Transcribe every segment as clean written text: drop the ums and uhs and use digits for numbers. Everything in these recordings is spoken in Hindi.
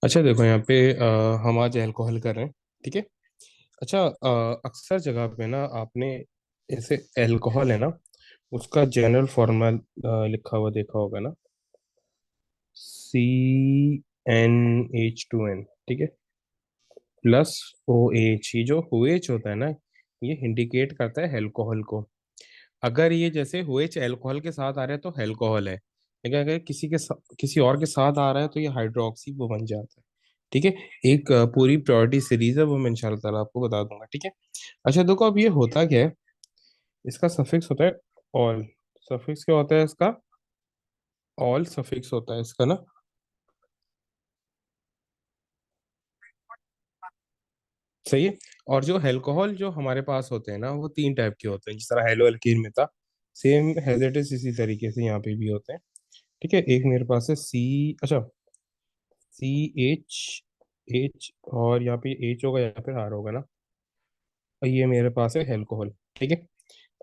अच्छा देखो यहाँ पे हम आज अल्कोहल कर रहे हैं। ठीक है। अच्छा, अक्सर जगह पे ना आपने ऐसे अल्कोहल है ना, उसका जनरल फॉर्मूला लिखा हुआ देखा होगा ना। CnH2n, ठीक है, प्लस OH। ये जो OH होता है ना, ये इंडिकेट करता है अल्कोहल को। अगर ये जैसे OH अल्कोहल के साथ आ रहा है तो अल्कोहल है, लेकिन अगर किसी और के साथ आ रहा है तो ये हाइड्रोक्सी वो बन जाता है। ठीक है। एक पूरी प्रायोरिटी सीरीज है, वो मैं इंशाल्लाह ताला आपको बता दूंगा। ठीक है। अच्छा देखो, अब ये होता क्या है, इसका सफिक्स होता है ऑल। सफिक्स क्या होता है इसका? ऑल सफिक्स होता है इसका ना। सही है। और जो अल्कोहल जो हमारे पास होते हैं ना, वो तीन टाइप के होते हैं, जिस तरह हेलो एल्कीन में था, सेम एज इट इज इसी तरीके से यहाँ पे भी होते हैं। ठीक है। एक मेरे पास है अच्छा, CH और यहाँ पे H होगा, यहाँ पे R होगा ना। और ये मेरे पास है अल्कोहल। ठीक है।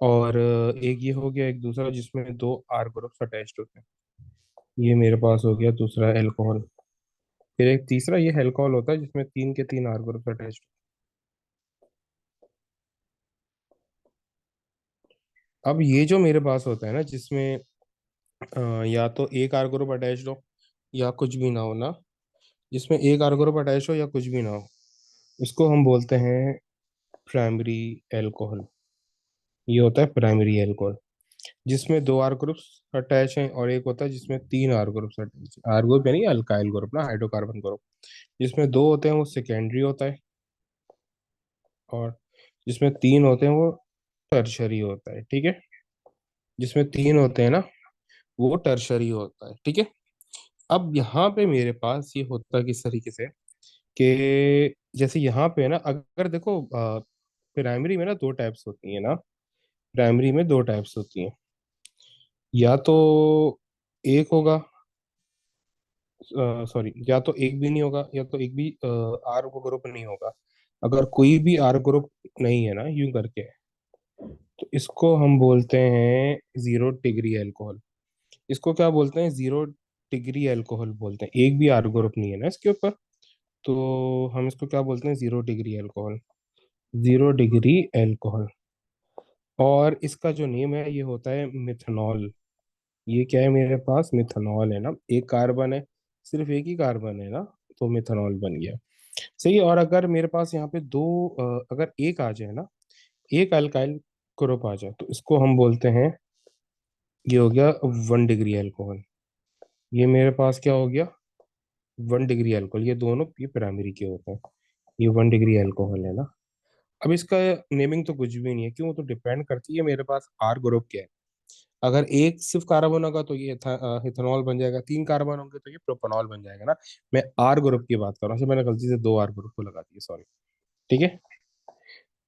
और एक ये हो गया, एक दूसरा जिसमें दो R ग्रुप्स अटैच्ड होते हैं, ये मेरे पास हो गया दूसरा अल्कोहल। फिर एक तीसरा ये अल्कोहल होता है जिसमें तीन के तीन R ग्रुप्स अटैच्ड। अब ये जो मेरे पास होता है ना, जिसमें या तो एक R ग्रुप अटैच्ड हो या कुछ भी ना हो ना, जिसमें एक R ग्रुप अटैच हो या कुछ भी ना हो, इसको हम बोलते हैं प्राइमरी अल्कोहल। ये होता है प्राइमरी अल्कोहल, जिसमें दो आर ग्रुप्स अटैच हैं, और एक होता है जिसमें तीन आर ग्रुप्स अटैच हैं। आर ग्रुप यानी अल्काइल ग्रुप ना, हाइड्रोकार्बन ग्रुप। जिसमें दो होते हैं वो सेकेंडरी होता है, और जिसमें तीन होते हैं वो टर्शरी होता है। ठीक है। जिसमें तीन होते हैं ना, वो टर्शरी होता है। ठीक है। अब यहाँ पे मेरे पास ये होता है किस तरीके से, कि जैसे यहाँ पे ना, अगर देखो प्राइमरी में ना दो टाइप्स होती है ना। प्राइमरी में दो टाइप्स होती हैं, या तो एक होगा, सॉरी, या तो एक भी नहीं होगा, या तो एक भी आर ग्रुप नहीं होगा। अगर कोई भी आर ग्रुप नहीं है ना, यूं करके, तो इसको हम बोलते हैं जीरो डिग्री अल्कोहल। इसको क्या बोलते हैं? जीरो डिग्री अल्कोहल बोलते हैं। एक भी आर ग्रुप नहीं है ना इसके ऊपर, तो हम इसको क्या बोलते हैं? Zero degree alcohol. Zero degree alcohol. और इसका जो नेम है ये होता है मिथनॉल। ये क्या है मेरे पास? मिथनॉल है ना। एक कार्बन है, सिर्फ एक ही कार्बन है ना, तो मिथनॉल बन गया। सही है। और अगर मेरे पास यहाँ पे दो, अगर एक आ जाए ना, एक अल्काइल ग्रुप आ जाए, तो इसको हम बोलते हैं, ये हो गया 1 डिग्री अल्कोहल। ये मेरे पास क्या हो गया? 1 डिग्री अल्कोहल। ये दोनों ये प्राइमरी के होते हैं। ये 1 डिग्री अल्कोहल है ना। अब इसका नेमिंग तो कुछ भी नहीं है, क्यों? तो डिपेंड करती है मेरे पास आर ग्रुप क्या है। अगर एक सिर्फ कार्बन होगा तो ये इथेनॉल बन जाएगा, तीन कार्बन होंगे तो ये प्रोपेनॉल बन जाएगा ना। मैं आर ग्रुप की बात कर रहा हूँ, अच्छा, मैंने गलती से दो आर ग्रुप को लगा दिया, सॉरी। ठीक है।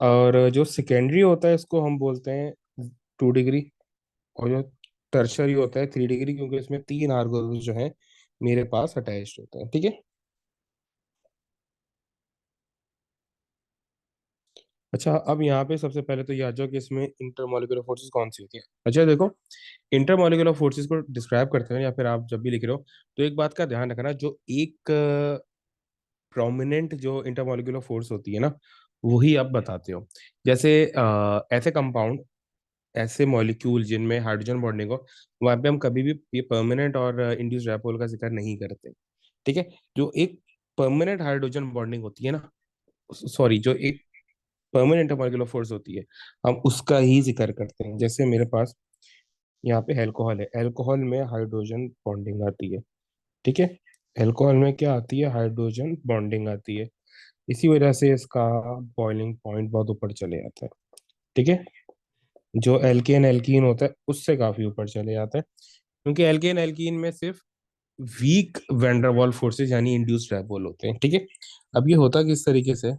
और जो सेकेंडरी होता है इसको हम बोलते हैं 2 डिग्री, और जो टर्शरी होता है 3 डिग्री, क्योंकि इसमें तीन आर ग्रुप जो है मेरे पास अटैच्ड होते हैं। ठीक है। अच्छा, अब यहाँ पे सबसे पहले तो याद जाओ कि इसमें इंटरमॉलिक्यूलर फोर्सेस कौन सी होती है। अच्छा देखो, इंटरमॉलिक्यूलर फोर्सेस को डिस्क्राइब करते हैं, या फिर आप जब भी लिख रहे हो, तो एक बात का ध्यान रखना, जो एक प्रोमिनेंट जो इंटरमॉलिक्यूलर फोर्स होती है ना, वही आप बताते हो। जैसे ऐसे कंपाउंड, ऐसे मॉलिक्यूल जिनमें हाइड्रोजन बॉन्डिंग हो, वहां पे हम कभी भी ये परमानेंट और इंड्यूस डायपोल का जिक्र नहीं करते। ठीक है। जो एक परमानेंट हाइड्रोजन बॉन्डिंग होती है ना, सॉरी, जो एक परमानेंट इंटरमॉलिक्यूलर फोर्स होती है, हम उसका ही जिक्र करते हैं। जैसे मेरे पास यहाँ पे अल्कोहल है, अल्कोहल में हाइड्रोजन बॉन्डिंग आती है। ठीक है। अल्कोहल में क्या आती है? हाइड्रोजन बॉन्डिंग आती है। इसी वजह से इसका बॉइलिंग पॉइंट बहुत ऊपर चले जाता है। ठीक है। जो एल्केन एल्कीन होता है उससे काफी ऊपर चले जाता है, क्योंकि एल्केन एल्कीन में सिर्फ वीक वैंडरवॉल फोर्सेस यानी इंड्यूस्ड डायपोल होते हैं। ठीक है। अब ये होता किस तरीके से,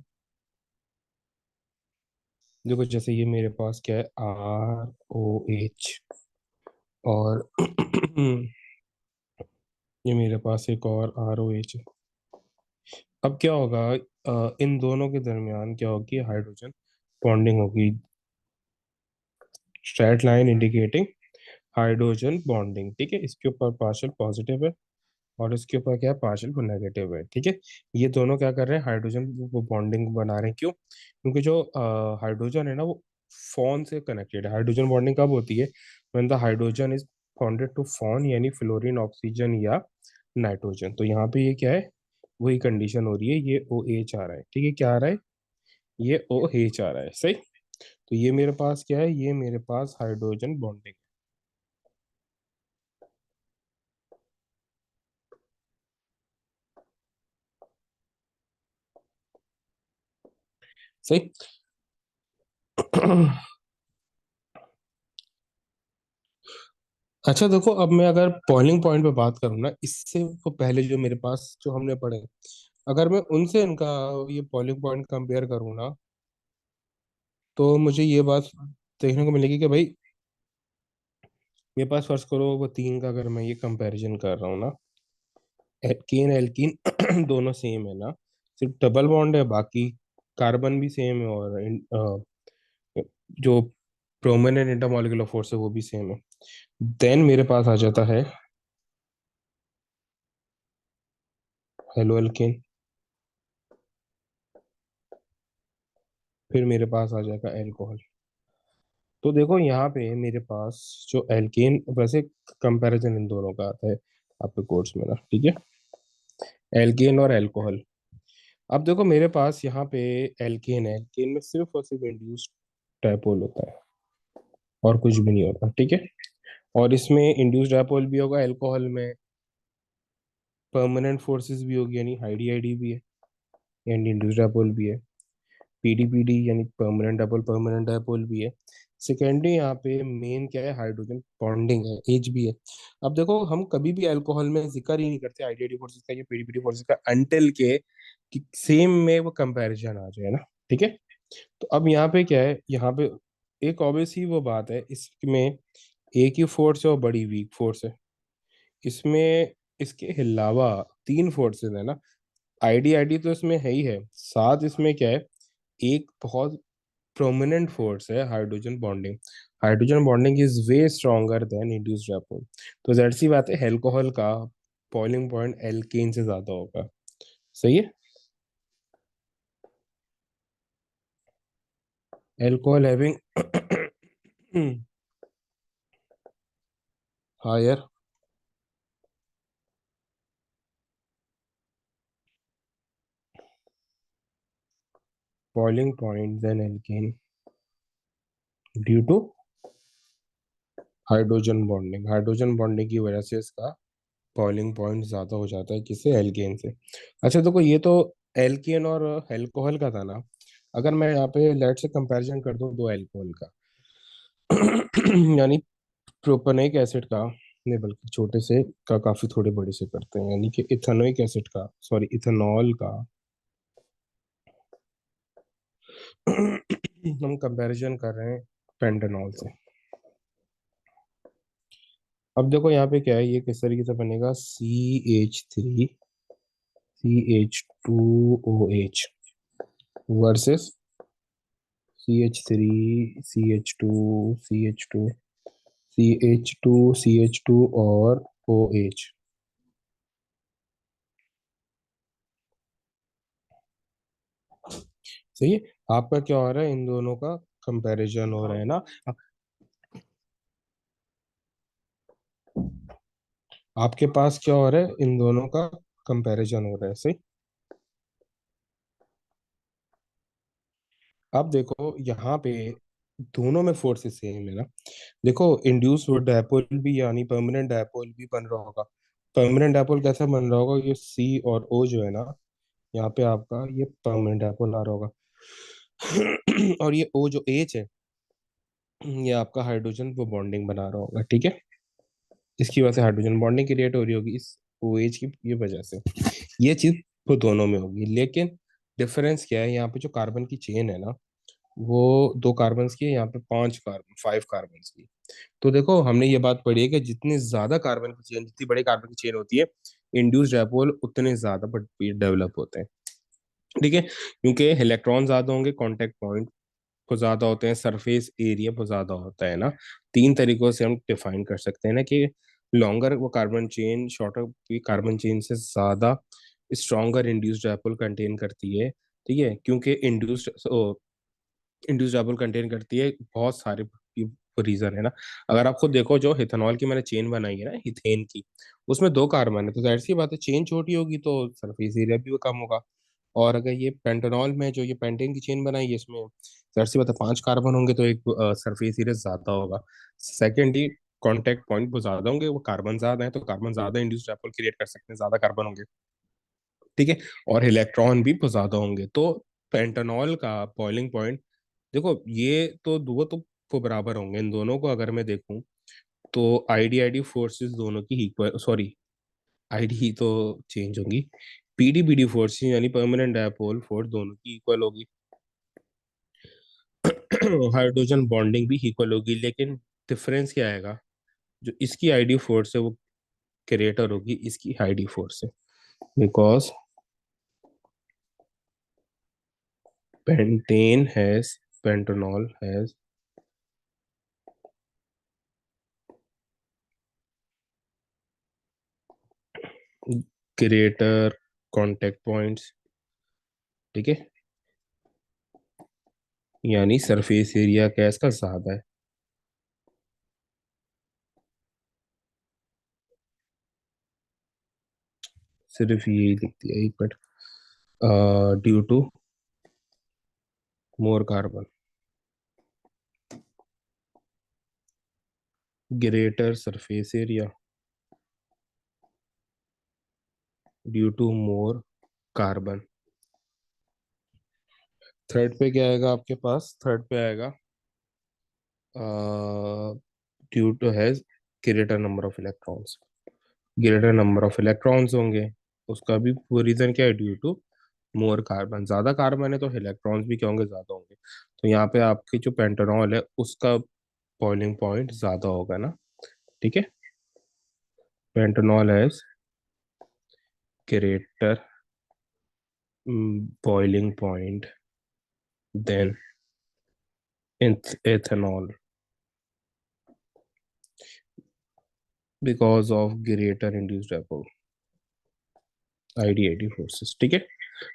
देखो जैसे ये मेरे पास क्या है, ROH, और ये मेरे पास एक और ROH है। अब क्या होगा, इन दोनों के दरमियान क्या होगी? हाइड्रोजन बॉन्डिंग होगी। Straight line indicating hydrogen bonding. ठीक है। इसके ऊपर पार्शियल पॉजिटिव है, और इसके ऊपर क्या है, पार्शियल वो नेगेटिव है, ठीक है। ये दोनों क्या कर रहे हैं, हाइड्रोजन वो बॉन्डिंग बना रहे हैं, क्यों? क्योंकि जो हाइड्रोजन है ना वो फोन से कनेक्टेड है। हाइड्रोजन बॉन्डिंग कब होती है? When the hydrogen is bonded to FON, यानी फ्लोरीन, ऑक्सीजन या नाइट्रोजन। तो यहाँ पे ये क्या है, वही कंडीशन हो रही है, ये ओ एच आ रहा है, ठीक है। क्या आ रहा है? ये ओ एच आ रहा है, सही। तो ये मेरे पास क्या है, ये मेरे पास हाइड्रोजन बॉन्डिंग, सही। अच्छा देखो, अब मैं अगर बॉइलिंग पॉइंट पे बात करूँ ना, इससे वो पहले जो मेरे पास जो हमने पढ़े, अगर मैं उनसे इनका ये बॉइलिंग पॉइंट कंपेयर करूँ ना, तो मुझे ये बात देखने को मिलेगी कि भाई मेरे पास फर्ज करो वो तीन का अगर मैं ये कंपैरिजन कर रहा हूँ ना, एल्कीन एल्कीन दोनों सेम है ना, सिर्फ डबल बॉन्ड है, बाकी कार्बन भी सेम है, और जो प्रोमिनेंट इंटरमॉलिक्यूलर फोर्स है वो भी सेम है। देन मेरे पास आ जाता है हेलो एल्केन, फिर मेरे पास आ जाएगा एल्कोहल। तो देखो यहाँ पे मेरे पास जो एल्केन, वैसे कंपैरिजन इन दोनों का आता है आपके कोर्स में ना, ठीक है, एल्केन और एल्कोहल। अब देखो मेरे पास यहाँ पे एल्केन है, एल्केन में सिर्फ और सिर्फ इंड्यूस्ड डायपोल होता है, और कुछ भी नहीं होता, ठीक है। और इसमें इंड्यूस्ड डायपोल भी होगा, एल्कोहल में परमानेंट फोर्सेस भी होगी, यानी आईडी आईडी भी है, यानी इंड्यूस्ड डायपोल भी है, पीडीपीडी यानी परमानेंट डायपोल भी है। सेकेंडरी यहाँ पे मेन क्या है, हाइड्रोजन बॉन्डिंग है, एच भी है। अब देखो हम कभी भी अल्कोहल में जिक्र ही नहीं करते आईडीआईडी फोर्सेस का या पीडीपीडी फोर्सेस का, अनटिल के कि सेम में वो कंपैरिजन आ जाए ना, ठीक है। तो अब यहाँ पे क्या है, यहाँ पे एक ऑब्वियस ही वो बात है, इसमें एक ही फोर्स है और बड़ी वीक फोर्स है। इसमें इसके अलावा तीन फोर्सेस है ना, आईडी आईडी तो इसमें है ही है, साथ इसमें क्या है, एक बहुत प्रोमिनेंट फोर्स है hydrogen bonding. Hydrogen bonding is way stronger than induced dipole. तो जाहिर सी बात है एल्कोहल का बॉइलिंग पॉइंट एल्केन से ज्यादा होगा, सही है। Alcohol having higher boiling point than alkane due to hydrogen bonding की वजह से इसका बॉइलिंग पॉइंट ज्यादा हो जाता है, किससे, एल्केन से। अच्छा देखो ये तो एल्केन और एल्कोहल का था ना। अगर मैं यहाँ पे लेट से कंपैरिजन कर दूं दो एल्कोहल का, यानी प्रोपेनोइक एसिड का, नहीं बल्कि छोटे से का काफी थोड़े बड़े से करते हैं, यानी कि इथेनोइक एसिड का, सॉरी इथेनॉल का हम कंपैरिजन कर रहे हैं पेंटानॉल से। अब देखो यहाँ पे क्या है, ये किस तरीके से बनेगा, CH3 CH2OH versus CH3 CH2 CH2 और OH। सही है। आपका क्या हो रहा है, इन दोनों का कंपैरिजन हो रहा है ना। आपके पास क्या हो रहा है, इन दोनों का कंपैरिजन हो रहा है, सही। अब देखो यहाँ पे दोनों में फोर्सेस सेम है ना। देखो इंड्यूस डायपोल भी, यानी परमानेंट डायपोल भी बन रहा होगा। परमानेंट डायपोल कैसा बन रहा होगा, ये सी और ओ जो है ना, यहाँ पे आपका ये परमानेंट डायपोल आ रहा होगा। और ये ओ जो एच है, ये आपका हाइड्रोजन वो बॉन्डिंग बना रहा होगा, ठीक है। इसकी वजह से हाइड्रोजन बॉन्डिंग क्रिएट हो रही होगी इस ओ एच की ये वजह से। ये चीज वो दोनों में होगी, लेकिन डिफरेंस क्या है, यहाँ पे जो कार्बन की चेन है ना, वो दो कार्बन की है, यहाँ पे पांच कार्बन, फाइव कार्बन की। तो देखो हमने ये बात पढ़ी है कि जितनी ज्यादा कार्बन की चेन, जितनी बड़ी कार्बन की चेन होती है, इंड्यूस डायपोल उतने ज्यादा बट डेवलप होते हैं, ठीक है। क्योंकि इलेक्ट्रॉन ज्यादा होंगे, कांटेक्ट पॉइंट बहुत ज्यादा होते हैं, सरफेस एरिया बहुत ज्यादा होता है ना। तीन तरीकों से हम डिफाइन कर सकते हैं ना कि लॉन्गर वो कार्बन चेन शॉर्टर की कार्बन चेन से ज्यादा स्ट्रॉन्गर इंड्यूस्ड डायपोल कंटेन करती है। ठीक है, क्योंकि इंड्यूस्ड डायपोल कंटेन करती है बहुत सारे रीजन है ना। अगर आप खुद देखो, जो इथेनॉल की मैंने चेन बनाई है ना इथेन की, उसमें दो कार्बन है, तो जाहिर सी बात है चेन छोटी होगी तो सरफेस एरिया भी वो कम होगा। और अगर ये पेंटेनॉल में जो ये पेंटेन की चेन बनाई है, इसमें जाहिर सी बात है 5 कार्बन होंगे तो एक सरफेस एरिया ज्यादा होगा। सेकेंडली, कांटेक्ट पॉइंट वो ज्यादा होंगे, वो कार्बन ज्यादा है तो कार्बन ज्यादा इंड्यूस्ड डायपोल क्रिएट कर सकते हैं, ज्यादा कार्बन होंगे। ठीक है, और इलेक्ट्रॉन भी बहुत ज्यादा होंगे। तो पेंटेनॉल का बॉइलिंग पॉइंट, देखो ये तो दो तो वो बराबर होंगे। इन दोनों को अगर मैं देखूं तो आईडी आईडी फोर्सेस दोनों की इक्वल, सॉरी आईडी ही तो चेंज होंगी, पीडी पीडी फोर्सेस यानी परमानेंट डायपोल फोर्स दोनों की इक्वल होगी। हाइड्रोजन बॉन्डिंग भी इक्वल होगी, लेकिन डिफरेंस क्या आएगा, जो इसकी आईडी फोर्स है वो क्रिएटर होगी इसकी आईडी फोर्स से, because pentane has pentanol has greater contact points. ठीक है, यानी सरफेस एरिया क्या है इसका ज्यादा है। सिर्फ यही दिखती है, एक minute, due to more carbon, greater surface area due to more carbon. Third पे क्या आएगा आपके पास, थर्ड पे आएगा due to has greater number of electrons. Greater number of electrons होंगे, उसका भी वो रीजन क्या है, ड्यू टू मोर कार्बन। ज्यादा कार्बन है तो इलेक्ट्रॉन्स भी क्या होंगे, ज्यादा होंगे। तो यहाँ पे आपकी जो पेंटेनॉल है उसका बॉइलिंग पॉइंट ज्यादा होगा ना। ठीक है, pentanol has greater boiling point than ethanol because of greater induced ID forces. ठीक है,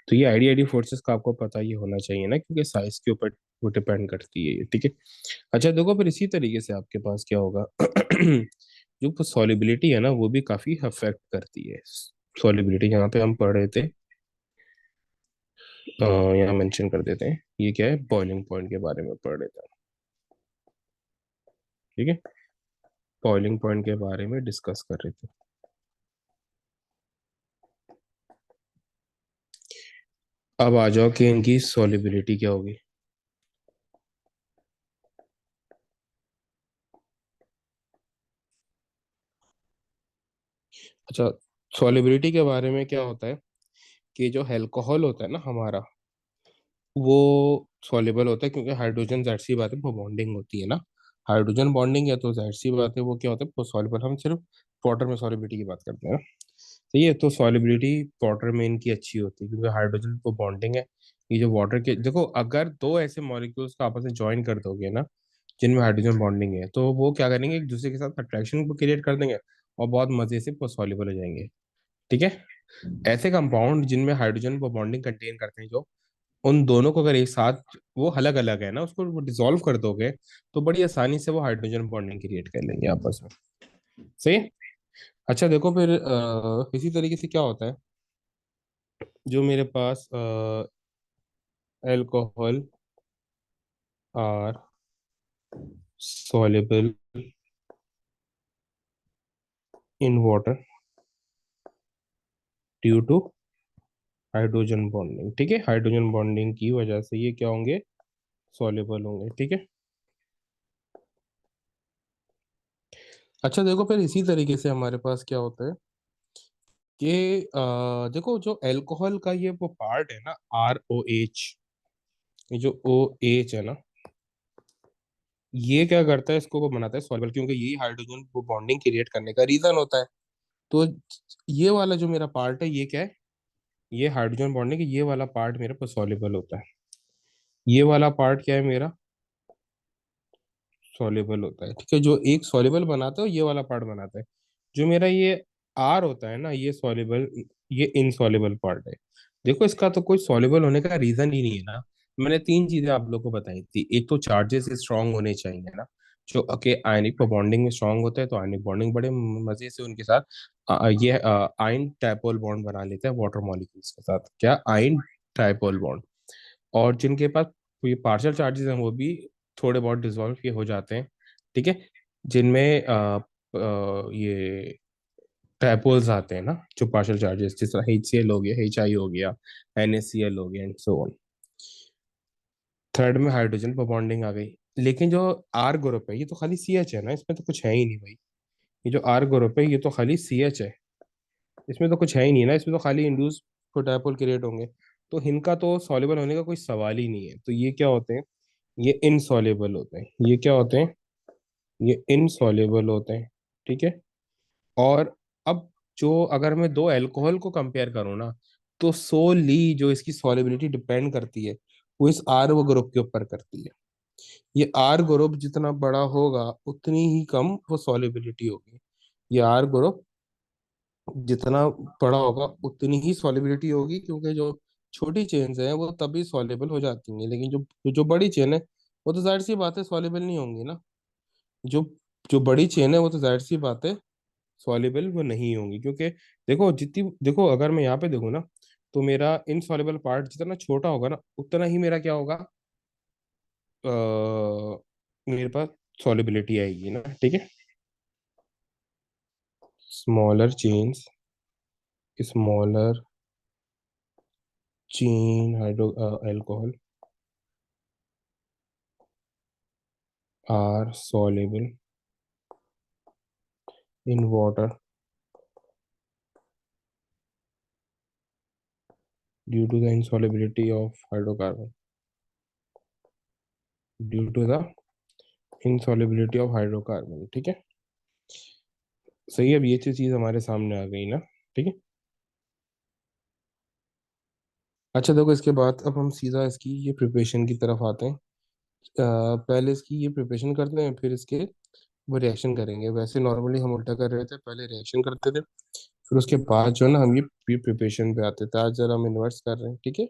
तो ये आईडी फोर्सेस का आपको पता ही होना चाहिए ना, क्योंकि साइज के ऊपर वो डिपेंड करती है ये। ठीक है, अच्छा देखो फिर इसी तरीके से आपके पास क्या होगा, जो सॉलिबिलिटी है ना वो भी काफी अफेक्ट करती है। सॉलिबिलिटी यहाँ पे हम पढ़ रहे थे, यहाँ मेंशन कर देते हैं, ये क्या है, बॉइलिंग पॉइंट के बारे में पढ़ रहे थे। ठीक है, बॉइलिंग पॉइंट के बारे में डिस्कस कर रहे थे। अब आ जाओ कि इनकी सॉलिबिलिटी क्या होगी। अच्छा, सॉलिबिलिटी के बारे में क्या होता है कि जो अल्कोहल होता है ना हमारा, वो सॉल्युबल होता है, क्योंकि हाइड्रोजन जाहिर सी बात है वो बॉन्डिंग होती है ना। हाइड्रोजन बॉन्डिंग है तो जाहिर सी बात है वो क्या होता है, वो सॉल्युबल। हम सिर्फ वाटर में सॉलिबिलिटी की बात करते हैं ना। सही है, तो सॉलिबिलिटी वाटर में इनकी अच्छी होती है, क्योंकि हाइड्रोजन वो बॉन्डिंग है। ये जो वाटर के देखो, अगर दो ऐसे मॉलिक्यूल्स को आपस में ज्वाइन कर दोगे ना जिनमें हाइड्रोजन बॉन्डिंग है, तो वो क्या करेंगे, एक दूसरे के साथ अट्रैक्शन को क्रिएट कर देंगे और बहुत मजे से वो सॉल्युबल हो जाएंगे। ठीक है, ऐसे कंपाउंड जिनमें हाइड्रोजन वो बॉन्डिंग कंटेन करते हैं, जो उन दोनों को अगर एक साथ, वो अलग अलग है ना, उसको वो डिसॉल्व कर दोगे तो बड़ी आसानी से वो हाइड्रोजन बॉन्डिंग क्रिएट कर लेंगे आपस में। सही है। अच्छा देखो फिर इसी तरीके से क्या होता है, जो मेरे पास alcohol are soluble in water due to hydrogen bonding. ठीक है, हाइड्रोजन बॉन्डिंग की वजह से ये क्या होंगे, सॉल्युबल होंगे। ठीक है, अच्छा देखो फिर इसी तरीके से हमारे पास क्या होता है कि देखो जो अल्कोहल का ये वो पार्ट है ना, ROH, ये जो OH है ना, ये क्या करता है, इसको वो बनाता है सॉल्युबल, क्योंकि यही हाइड्रोजन वो बॉन्डिंग क्रिएट करने का रीजन होता है। तो ये वाला जो मेरा पार्ट है ये क्या है, ये हाइड्रोजन बॉन्डिंग, ये वाला पार्ट मेरे पास सॉल्युबल होता है। ये वाला पार्ट क्या है मेरा, सॉल्युबल होता है। ठीक है, जो एक सॉल्युबल बनाता है वो ये वाला पार्ट बनाता है। जो मेरा ये आर होता है ना, ये सॉल्युबल, ये इनसॉल्युबल पार्ट है। देखो इसका तो कोई सॉल्युबल होने का रीजन ही नहीं है ना। मैंने तीन चीजें आप लोगों को बताई थी। एक तो चार्जेस स्ट्रांग होने चाहिए ना, जो के आयनिक बॉन्डिंग में स्ट्रांग होते हैं, तो आयनिक बॉन्डिंग बड़े मजे से उनके साथ ये आयन डायपोल बॉन्ड बना लेते हैं वाटर मॉलिक्यूल्स के साथ। क्या? Ion dipole bond. और जिनके पास ये पार्शियल चार्जेस हैं वो भी थोड़े बहुत डिसॉल्व ये हो जाते हैं, ठीक है। जिनमें ये टैपोल्स आते हैं ना, जो पार्शियल चार्जेस, जिस तरह HCl हो गया, HI हो गया, NaCl हो गया, एंड सो ऑन। थर्ड में हाइड्रोजन पर बॉन्डिंग आ गई। लेकिन जो आर ग्रुप है ये तो खाली CH है ना, इसमें तो कुछ है ही नहीं भाई। ये जो आर ग्रुप है ये तो खाली CH है, इसमें तो कुछ है ही नहीं ना, इसमें तो खाली इंड्यूस डायपोल क्रिएट होंगे। तो इनका तो सॉल्युबल होने का कोई सवाल ही नहीं है। तो ये क्या होते हैं? ये इनसॉल्युबल होते हैं। ये क्या होते हैं? ये इनसॉल्युबल होते हैं, ठीक है। और अब जो अगर मैं दो अल्कोहल को कंपेयर करूँ ना, तो सोली जो इसकी सॉल्युबिलिटी डिपेंड करती है वो इस आर वो ग्रुप के ऊपर करती है। ये आर ग्रुप जितना बड़ा होगा उतनी ही कम वो सॉल्युबिलिटी होगी। ये आर ग्रुप जितना बड़ा होगा उतनी ही सॉल्युबिलिटी होगी, क्योंकि जो छोटी चेन्स हैं वो तभी सॉल्युबल हो जाती हैं, लेकिन जो जो बड़ी चेन है वो तो जाहिर सी बात है सॉल्युबल नहीं होंगी ना। जो जो बड़ी चेन है वो तो जाहिर सी बात है सॉल्युबल वो नहीं होंगी, क्योंकि देखो जितनी, देखो अगर मैं यहाँ पे देखूँ ना, तो मेरा इनसॉल्युबल पार्ट जितना छोटा होगा ना उतना ही मेरा क्या होगा, मेरे पास सॉल्युबिलिटी आएगी ना, ठीक है। Smaller chains, smaller chain hydro alcohol are soluble in water due to the insolubility of hydrocarbon, due to the insolubility of hydrocarbon, ठीक है। सही है, अब ये चीज हमारे सामने आ गई ना, ठीक है। अच्छा देखो इसके बाद अब हम सीधा इसकी ये प्रिपरेशन की तरफ आते हैं। पहले इसकी ये प्रिपरेशन करते हैं, फिर इसके वो रिएक्शन करेंगे। वैसे नॉर्मली हम उल्टा कर रहे थे, पहले रिएक्शन करते थे फिर उसके बाद जो है ना हम ये प्रिपरेशन पे आते थे। आज जरा हम इन्वर्स कर रहे हैं, ठीक है।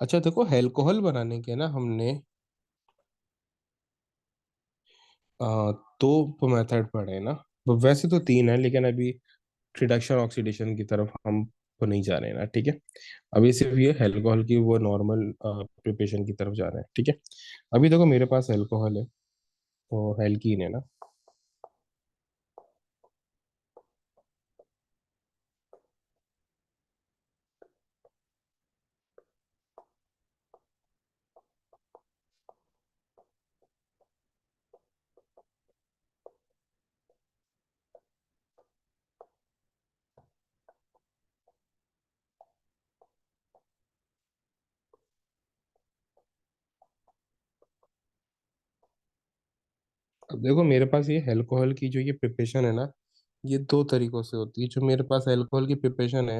अच्छा देखो अल्कोहल बनाने के ना हमने दो मेथड पढ़े ना। वैसे तो तीन है, लेकिन अभी रिडक्शन ऑक्सीडेशन की तरफ हम तो नहीं जा रहे हैं ना, ठीक है। अभी सिर्फ ये अल्कोहल की वो नॉर्मल प्रिपरेशन की तरफ जा रहे हैं, ठीक है। अभी देखो मेरे पास अल्कोहल है, तो एल्कीन है ना। अब देखो मेरे पास ये अल्कोहल की जो ये प्रिपरेशन है ना, ये दो तरीकों से होती है। जो मेरे पास अल्कोहल की प्रिपरेशन है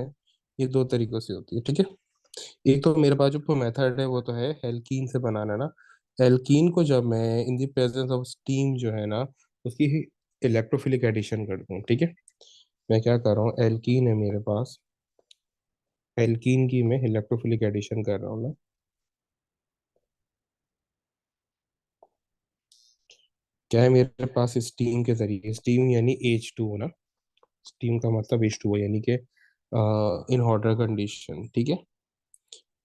ये दो तरीकों से होती है, ठीक है। एक तो मेरे पास जो मेथड है वो तो है एल्कीन से बनाना ना। एल्कीन को जब मैं in the presence of steam जो है ना उसकी इलेक्ट्रोफिलिक एडिशन कर दूं, ठीक है। मैं क्या कर रहा हूँ, एल्कीन है मेरे पास, एल्कीन की मैं इलेक्ट्रोफिलिक एडिशन कर रहा हूँ ना। क्या है मेरे पास स्टीम के जरिए, स्टीम यानी H2 ना, स्टीम का मतलब H2 यानी कि इन हॉटर कंडीशन, ठीक है।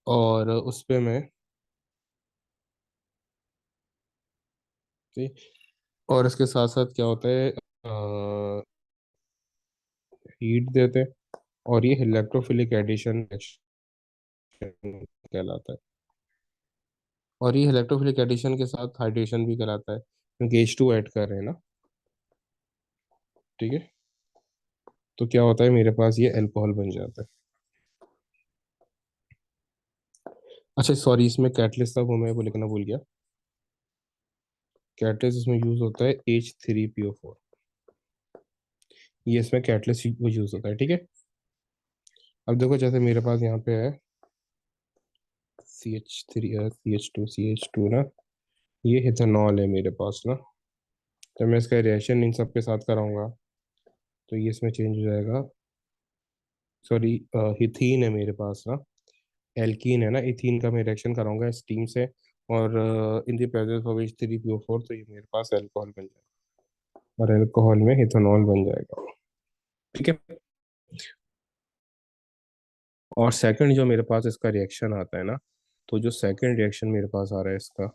और उस पे मैं, ठीक, और इसके साथ साथ क्या होता है, हीट देते हैं, और ये इलेक्ट्रोफिलिक एडिशन कहलाता है। और ये इलेक्ट्रोफिलिक एडिशन के साथ हाइड्रेशन भी कहलाता है, क्योंकि H2 ऐड कर रहे हैं ना, ठीक है। तो क्या होता है मेरे पास ये अल्कोहल बन जाता है। अच्छा सॉरी, इसमें कैटलिस्ट था वो मैं वो लिखना भूल गया। कैटलिस्ट इसमें यूज होता है H3PO4। ये इसमें कैटलिस्ट वो यूज होता है, ठीक है। अब देखो जैसे मेरे पास यहाँ पे है CH3 CH2 CH2 ना, ये इथेनॉल है मेरे पास ना। तो मैं इसका रिएक्शन इन सब के साथ कराऊंगा, तो ये इसमें चेंज हो जाएगा। सॉरी, इथीन है मेरे पास ना। एल्कीन है ना, इथीन का मैं रिएक्शन कराऊंगा स्टीम से। और in the presence of H3PO4, तो ये मेरे पास अल्कोहल बन जाएगा। और अल्कोहल में इथेनॉल बन जाएगा। ठीक है। और सेकंड जो मेरे पास इसका रिएक्शन आता है ना, तो जो सेकंड रिएक्शन मेरे पास आ रहा है इसका,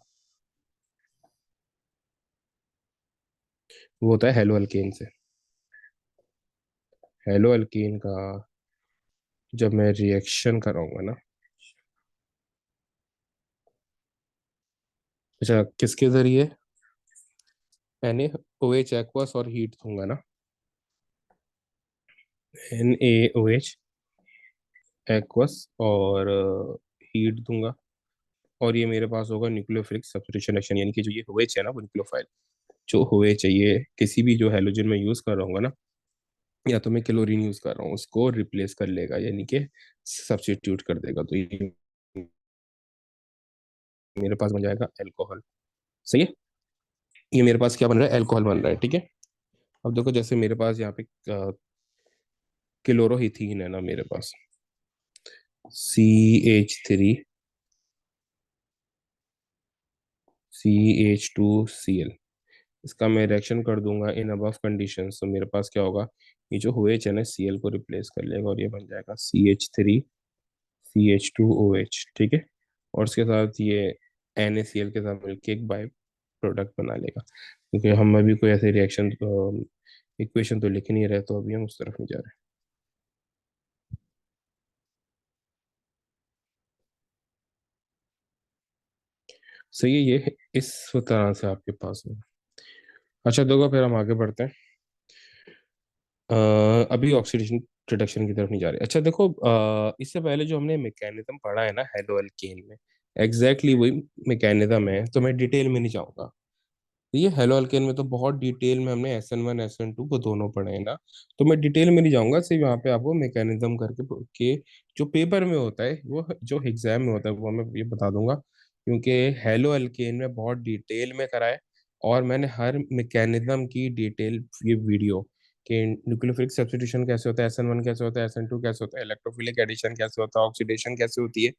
वो होता है हेलो अल्केन से। हेलो अल्केन का जब मैं रिएक्शन कराऊंगा ना, अच्छा किसके जरिए? यानी OH एक्वस और हीट दूंगा ना। NaOH एक्वस और हीट दूंगा। और ये मेरे पास होगा न्यूक्लियोफिलिक सब्स्टिट्यूशन रिएक्शन, यानी कि जो ये OH है ना, वो न्यूक्लियोफाइल जो OH है, ये किसी भी जो हैलोजन में यूज कर रहा हूँ ना, या तो मैं क्लोरीन यूज कर रहा हूँ, उसको रिप्लेस कर लेगा, यानी कि सब्स्टिट्यूट कर देगा। तो ये मेरे पास बन जाएगा अल्कोहल। सही है। ये मेरे पास क्या बन रहा है? अल्कोहल बन रहा है। ठीक है। अब देखो, जैसे मेरे पास यहाँ पे क्लोरोहीथीन है ना मेरे पास, CH3, CH2Cl। इसका मैं रिएक्शन कर दूंगा इन अबव कंडीशन, तो मेरे पास क्या होगा? ये जो OH है ना, Cl को रिप्लेस कर लेगा और ये बन जाएगा CH3CH2OH। ठीक है। और उसके साथ ये NaCl के साथ मिलकर एक बाय प्रोडक्ट बना लेगा। क्योंकि हम अभी कोई ऐसे रिएक्शन इक्वेशन तो लिख नहीं रहे, तो अभी हम उस तरफ नहीं जा रहे। सही है। ये इस तरह से आपके पास है। अच्छा देखो, फिर हम आगे बढ़ते हैं। अभी ऑक्सीडेशन रिडक्शन की तरफ नहीं जा रहे। अच्छा देखो, इससे पहले जो हमने मैकेनिज्म पढ़ा है ना हेलो अल्केन में, एग्जैक्टली वही मैकेनिज्म है, तो मैं डिटेल में नहीं जाऊंगा। ये हेलो अल्केन में तो बहुत डिटेल में हमने SN1 SN2 को दोनों पढ़े हैं ना, तो मैं डिटेल में नहीं जाऊंगा। सिर्फ यहाँ पे आपको मैकेनिज्म करके के जो पेपर में होता है, वो जो एग्जाम में होता है, वो मैं ये बता दूंगा। क्योंकि हेलो अल्केन में बहुत डिटेल में करा है, और मैंने हर मैकेनिज्म की डिटेल, ये वीडियो कि न्यूक्लियोफिलिक सब्स्टिट्यूशन कैसे होता है, SN1 कैसे होता है, SN2 कैसे होता है, इलेक्ट्रोफिलिक एडिशन कैसे होता है, ऑक्सीडेशन कैसे होती है,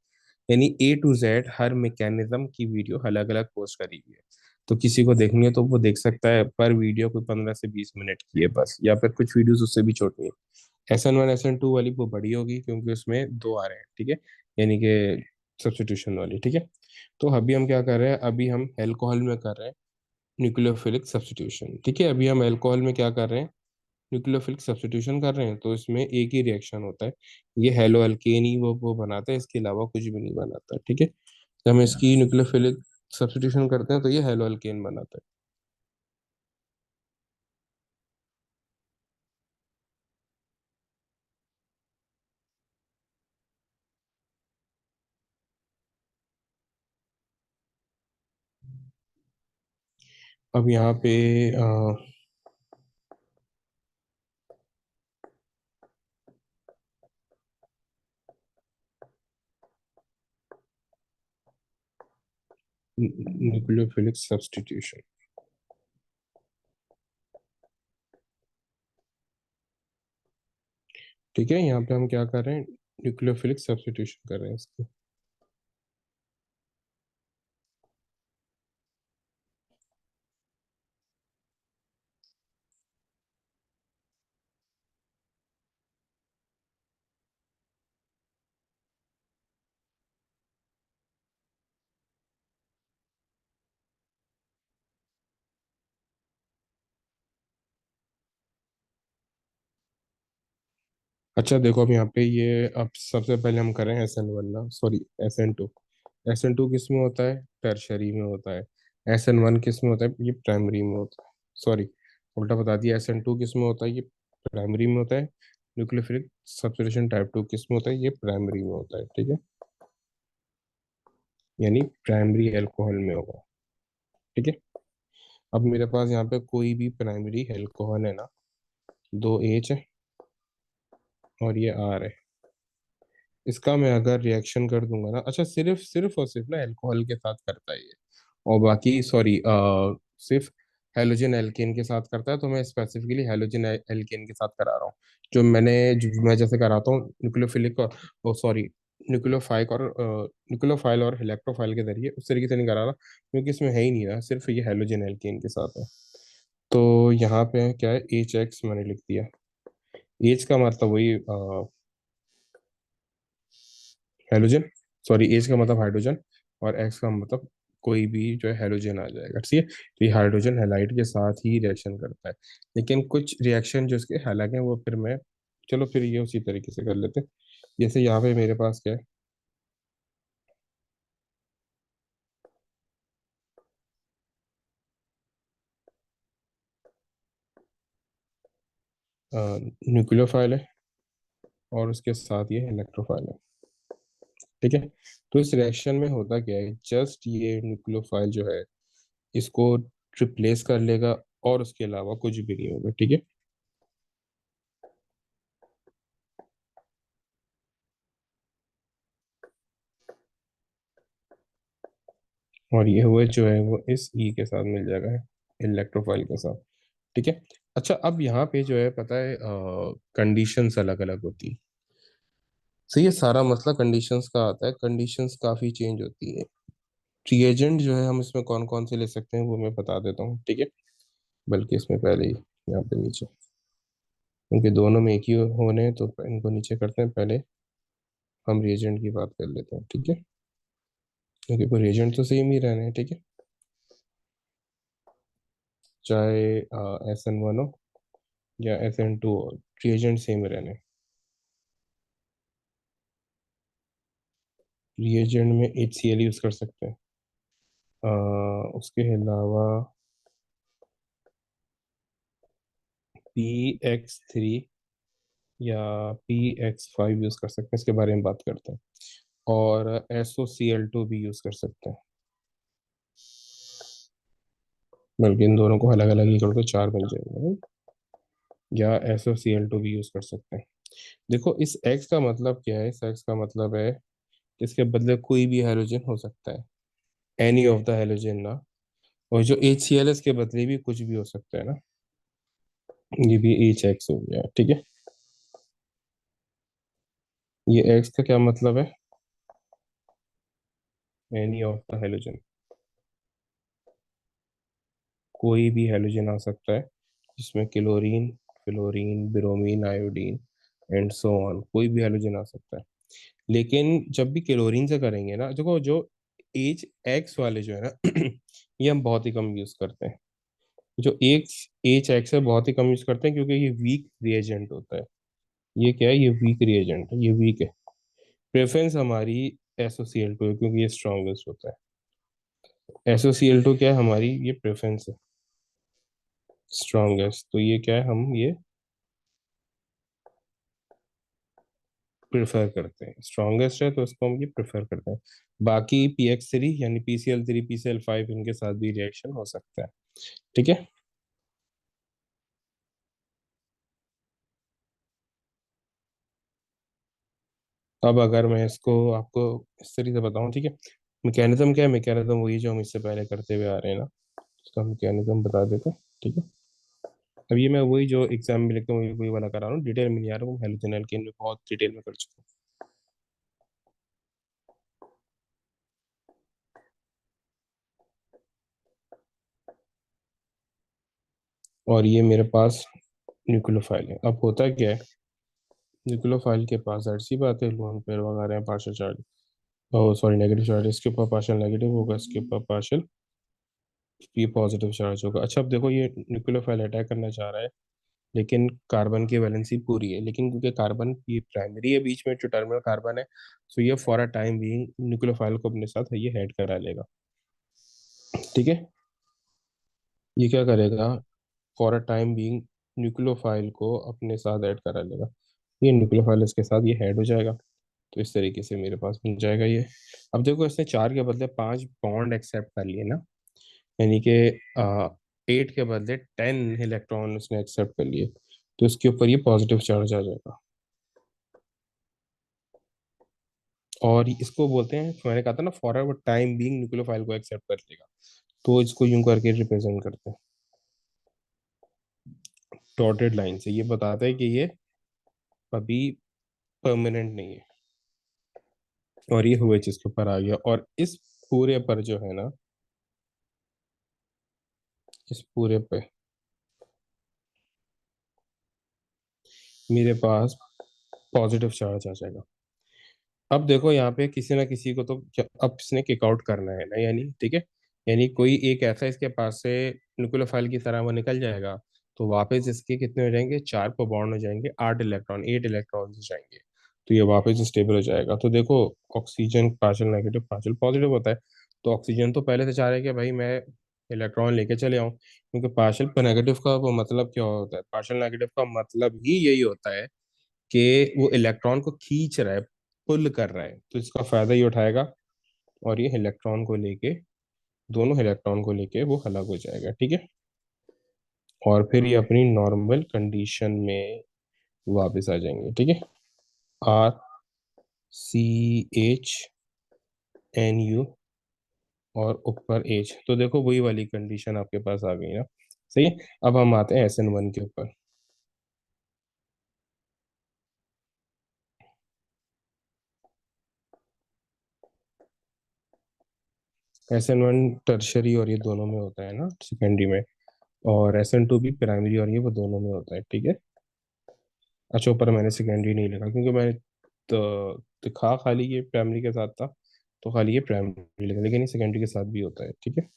यानी A to Z her mechanism की वीडियो अलग अलग पोस्ट करी हुई है। तो किसी को देखनी है तो वो देख सकता है। पर वीडियो कोई 15 से 20 मिनट की है बस, या फिर कुछ वीडियोस उससे भी छोटी है। SN1 SN2 वाली वो बड़ी होगी, क्योंकि उसमें दो आ रहे हैं। ठीक है। यानी कि सब्स्टिट्यूशन वाली। ठीक है। तो अभी हम क्या कर रहे हैं? अभी हम एल्कोहल में कर रहे हैं न्यूक्लियोफिलिक सब्स्टिट्यूशन। ठीक है। अभी हम एल्कोहल में क्या कर रहे हैं? न्यूक्लियोफिलिक सब्स्टिट्यूशन कर रहे हैं। तो इसमें एक ही रिएक्शन होता है, ये हेलो अल्केन ही वो बनाता है, इसके अलावा कुछ भी नहीं बनाता। ठीक है। जब हम इसकी न्यूक्लियोफिलिक सब्स्टिट्यूशन करते हैं, तो ये हेलो अल्केन बनाता है। अब यहाँ पे न्यूक्लियोफिलिक सब्स्टिट्यूशन। ठीक है। यहाँ पे हम क्या कर रहे हैं? न्यूक्लियोफिलिक सब्स्टिट्यूशन कर रहे हैं इसकी। अच्छा देखो, अब यहाँ पे ये, अब सबसे पहले हम करें SN1 ना, सॉरी SN2। SN2 किस में होता है? टर्शरी में होता है। SN1 किस में होता है? ये प्राइमरी में होता है। सॉरी, उल्टा बता दिया। SN2 किस में होता है? ये प्राइमरी में होता है। न्यूक्लियोफिलिक सब्स्टिट्यूशन टाइप 2 किस में होता है? ये प्राइमरी में होता है। ठीक है। यानी प्राइमरी अल्कोहल में होगा। ठीक है। अब मेरे पास यहाँ पे कोई भी प्राइमरी अल्कोहल है ना, दो H है और ये R है। इसका मैं अगर रिएक्शन कर दूंगा ना, अच्छा सिर्फ सिर्फ और सिर्फ ना अल्कोहल के साथ करता है ये। और बाकी सॉरी सिर्फ हेलोजन एल्केन के साथ करता है, तो मैं स्पेसिफिकली हेलोजन एल्केन के साथ करा रहा हूँ। जो मैं जैसे कराता हूँ न्यूक्लियोफिलिक और सॉरी न्यूक्लियोफाइल और न्यूक्लियोफाइल और इलेक्ट्रोफाइल के जरिए, उस तरीके से नहीं करा रहा, क्योंकि इसमें है ही नहीं ना, सिर्फ ये हेलोजन एल्केन के साथ है। तो यहाँ पे क्या है, एच एक्स मैंने लिख दिया। एच का मतलब वही हेलोजन, सॉरी एच का मतलब हाइड्रोजन, और एक्स का मतलब कोई भी जो है हेलोजन आ जाएगा, ठीक है। तो ये हाइड्रोजन हैलाइड के साथ ही रिएक्शन करता है। लेकिन कुछ रिएक्शन जो इसके हालांकि वो फिर मैं, चलो फिर ये उसी तरीके से कर लेते हैं। जैसे यहाँ पे मेरे पास क्या है, न्यूक्लियोफाइल है और उसके साथ ये इलेक्ट्रोफाइल है, ठीक है। तो इस रिएक्शन में होता क्या है, जस्ट ये न्यूक्लियोफाइल जो है इसको रिप्लेस कर लेगा, और उसके अलावा कुछ भी नहीं होगा, ठीक है। और ये हुए जो है वो इस ई के साथ मिल जाएगा, इलेक्ट्रोफाइल के साथ, ठीक है। अच्छा, अब यहाँ पे जो है पता है कंडीशंस अलग अलग होती है। तो ये सारा मसला कंडीशंस का आता है, कंडीशंस काफ़ी चेंज होती है। रिएजेंट जो है हम इसमें कौन कौन से ले सकते हैं वो मैं बता देता हूँ, ठीक है। बल्कि इसमें पहले ही यहाँ पे नीचे, क्योंकि दोनों में एक ही होने हैं, तो इनको नीचे करते हैं पहले। हम रिएजेंट की बात कर लेते हैं, ठीक है, क्योंकि वो रिएजेंट तो सेम ही रहने हैं, ठीक है। चाहे SN1 हो या SN2 हो, रिएजेंट सेम रहने हैं। रिएजेंट में HCl यूज़ कर सकते हैं। अ, उसके अलावा PX3 या PX5 यूज़ कर सकते हैं, इसके बारे में बात करते हैं। और SOCl2 भी यूज़ कर सकते हैं, बल्कि इन दोनों को अलग अलग ही कर दो, चार बन जाएंगे। या SOCl2 भी यूज़ कर सकते हैं। देखो इस X का मतलब क्या है, इस X का मतलब है कि इसके बदले कोई भी हाइड्रोजन हो सकता है, एनी ऑफ द हाइड्रोजन ना। और जो HCl है इसके बदले भी कुछ भी हो सकता है ना, ये भी HX हो गया, ठीक है। ये X का क्या मतलब है, एनी ऑफ द हेलोजन, कोई भी हेलोजन आ सकता है, जिसमें chlorine, fluorine, bromine, iodine and so on, कोई भी हेलोजन आ सकता है। लेकिन जब भी क्लोरीन से करेंगे ना, देखो जो एच एक्स वाले जो है ना ये हम बहुत ही कम यूज करते हैं। जो एक एच एक्स है बहुत ही कम यूज करते हैं, क्योंकि ये वीक रिएजेंट होता है। ये क्या है, ये वीक रिएजेंट है, ये वीक है। प्रेफरेंस हमारी SOCl2 है, क्योंकि ये स्ट्रॉन्गेस्ट होता है। SOCl2 क्या है हमारी, ये प्रेफरेंस है, स्ट्रॉन्गेस्ट। तो ये क्या है, हम ये प्रेफर करते हैं, स्ट्रॉन्गेस्ट है तो इसको हम ये प्रेफर करते हैं। बाकी PX3 यानी PCl3 PCl5 इनके साथ भी रिएक्शन हो सकता है, ठीक है। अब अगर मैं इसको आपको इस तरीके से बताऊं, ठीक है। मैकेनिज्म क्या है, मैकेनिज्म वही जो हम इससे पहले करते हुए आ रहे हैं ना, उसका मैकेनिज्म बता देते हैं, ठीक है। अब ये मैं वही जो एग्जाम में लिखता हूँ वही वही वाला करा रहा हूँ, डिटेल में नहीं आ रहा हूँ, हेलोजन एल्केन में बहुत डिटेल में कर चुका हूँ। और ये मेरे पास न्यूक्लियोफाइल है। अब होता क्या है, न्यूक्लियोफाइल के पास जाहिर सी बात है लोन पेयर वगैरह हैं, partial charge, oh sorry negative charge, इसके ऊपर पार्शियल नेगेटिव होगा, इसके ऊपर पार्शियल ये पॉजिटिव चार्ज होगा। अच्छा अब देखो ये न्यूक्लियोफाइल अटैक करना चाह रहा है, लेकिन कार्बन की वैलेंसी पूरी है, लेकिन क्योंकि कार्बन ये प्राइमरी है बीच में जो टर्मिनल कार्बन है, सो ये for a time being nucleophile को अपने साथ ये ऐड करा लेगा, ठीक है। ये क्या करेगा, for a time being nucleophile को अपने साथ ऐड करा लेगा। ये न्यूक्लियोफाइल इसके साथ ये ऐड हो जाएगा, तो इस तरीके से मेरे पास बन जाएगा ये। अब देखो इसने चार के बदले पांच बॉन्ड एक्सेप्ट कर लिए ना, यानी कि 8 के बदले 10 इलेक्ट्रॉन उसने एक्सेप्ट कर लिए, तो इसके ऊपर ये पॉजिटिव चार्ज आ जाएगा। और इसको बोलते हैं, मैंने कहा था ना, for a time being nucleophile को एक्सेप्ट कर लेगा, तो इसको यूं करके रिप्रेजेंट करते हैं डॉटेड लाइन से। ये बताता है कि ये अभी परमानेंट नहीं है, और ये हुए चीज के ऊपर आ गया। और इस पूरे पर जो है ना, इस पूरे पे मेरे पास पॉजिटिव चार्ज आ जाएगा। अब देखो यहाँ पे किसी ना किसी को तो अब इसने किक आउट करना है ना, यानी ठीक है, यानी कोई एक ऐसा इसके पास से न्यूक्लियोफाइल की तरह वो निकल जाएगा, तो वापस इसके कितने हो जाएंगे, 4 पर बॉन्ड हो जाएंगे, 8 इलेक्ट्रॉन, 8 इलेक्ट्रॉन हो जाएंगे। तो ये वापस स्टेबल हो जाएगा। तो देखो, oxygen partial negative partial positive होता है, तो ऑक्सीजन तो पहले से चाह रहा है कि भाई मैं इलेक्ट्रॉन लेके चले आऊं, क्योंकि पार्शियल नेगेटिव का वो मतलब क्या होता है, पार्शियल नेगेटिव का मतलब ही यही होता है कि वो इलेक्ट्रॉन को खींच रहा है, पुल कर रहा है, तो इसका फायदा ये उठाएगा, और ये इलेक्ट्रॉन को लेके, दोनों इलेक्ट्रॉन को लेके वो अलग हो जाएगा, ठीक है। और फिर ये अपनी नॉर्मल कंडीशन में वापस आ जाएंगे, ठीक है। R C H N U और ऊपर एच, तो देखो वही वाली कंडीशन आपके पास आ गई ना, सही है। अब हम आते हैं SN1 के ऊपर। SN1 टर्शरी और ये दोनों में होता है ना, सेकेंडरी में, और SN2 भी प्राइमरी और ये वो दोनों में होता है, ठीक है। अच्छा, ऊपर मैंने सेकेंडरी नहीं लिखा क्योंकि मैंने तो दिखा खाली ये प्राइमरी के साथ था, तो खाली ये प्राइमरी लिखा, लेकिन ये सेकेंडरी के साथ भी होता है, ठीक है।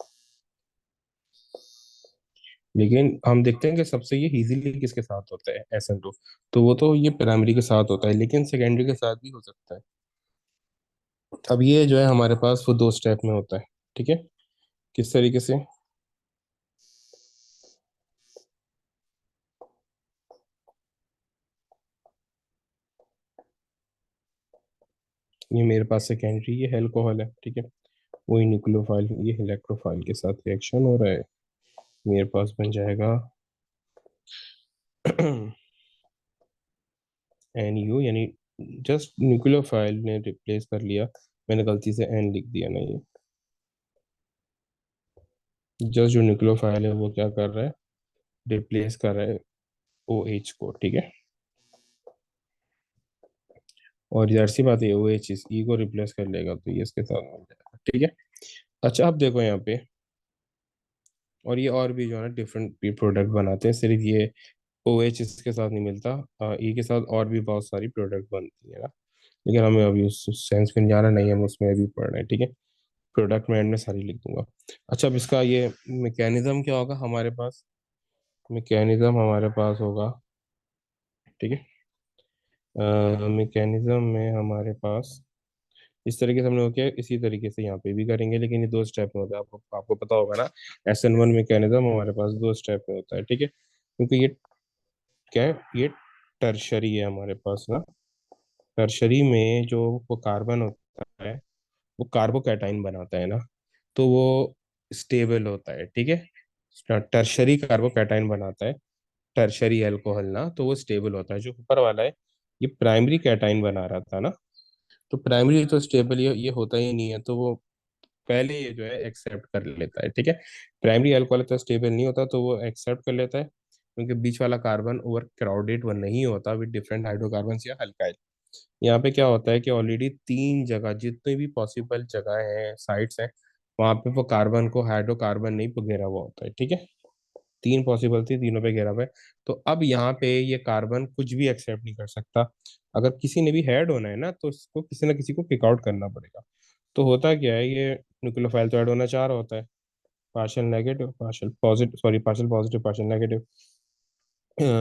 लेकिन हम देखते हैं कि सबसे ये इजीली किसके साथ होता है, SN2, तो वो तो ये प्राइमरी के साथ होता है, लेकिन सेकेंडरी के साथ भी हो सकता है। अब ये जो है हमारे पास वो 2 स्टेप में होता है, ठीक है। किस तरीके से, ये मेरे पास सेकेंडरी ये अल्कोहल है, ठीक है, वही न्यूक्लियोफाइल ये इलेक्ट्रोफाइल के साथ रिएक्शन हो रहा है, मेरे पास बन जाएगा NU, यानी जस्ट न्यूक्लियोफाइल ने रिप्लेस कर लिया, मैंने गलती से N लिख दिया ना, ये जस्ट जो न्यूक्लियोफाइल है वो क्या कर रहा है, रिप्लेस कर रहा है OH को, ठीक है। और जाहिर सी बात है OH इस E को रिप्लेस कर लेगा, तो ये इसके साथ मिल जाएगा, ठीक है। अच्छा, अब देखो यहाँ पे, और ये और भी जो है ना डिफरेंट भी प्रोडक्ट बनाते हैं, सिर्फ ये OH इसके साथ नहीं मिलता, E के साथ और भी बहुत सारी प्रोडक्ट बनती है ना, लेकिन हमें अभी उस सेंस में जाना नहीं है, हम उसमें अभी पढ़ रहे हैं, ठीक है। प्रोडक्ट में एंड में सारी लिख दूंगा। अच्छा, अब इसका ये मैकेनिज्म क्या होगा हमारे पास, मैकेनिज्म हमारे पास होगा, ठीक है। मैकेनिज्म में हमारे पास इस तरीके से हम लोग क्या इसी तरीके से यहाँ पे भी करेंगे, लेकिन ये 2 स्टेप में होता है, आपको आपको पता होगा ना, SN1 मैकेनिज्म हमारे पास 2 स्टेप में होता है, ठीक है, क्योंकि ये क्या है, ये टर्शरी है हमारे पास ना। टर्शरी में जो वो कार्बन होता है, वो कार्बोकैटाइन बनाता है ना, तो वो स्टेबल होता है, ठीक है। टर्शरी कार्बोकैटाइन बनाता है, टर्शरी अल्कोहल ना, तो वो स्टेबल होता है। जो ऊपर वाला है, ये प्राइमरी कैटाइन बना रहा था ना, तो प्राइमरी तो स्टेबल ये होता ही नहीं है, तो वो पहले ये जो है एक्सेप्ट कर लेता है, ठीक है। प्राइमरी अल्कोहल तो स्टेबल नहीं होता, तो वो एक्सेप्ट कर लेता है, क्योंकि बीच वाला कार्बन ओवर क्राउडेड वो नहीं होता विद डिफरेंट हाइड्रोकार्बन या हल्काइल। यहाँ पे क्या होता है कि ऑलरेडी 3 जगह, जितनी भी पॉसिबल जगह है, साइट्स हैं, वहां पे वो कार्बन को हाइड्रोकार्बन नहीं घेरा हुआ होता है, ठीक है। 3 पॉसिबल थी, तीनों पे घेरा हुआ है। तो अब यहाँ पे ये कार्बन कुछ भी एक्सेप्ट नहीं कर सकता, अगर किसी ने भी हेड होना है ना, तो इसको किसी ना किसी को किक आउट करना पड़ेगा। तो होता क्या है, ये न्यूक्लियोफाइल तो ऐड होना चाह रहा होता है, partial negative partial positive, sorry partial positive partial negative.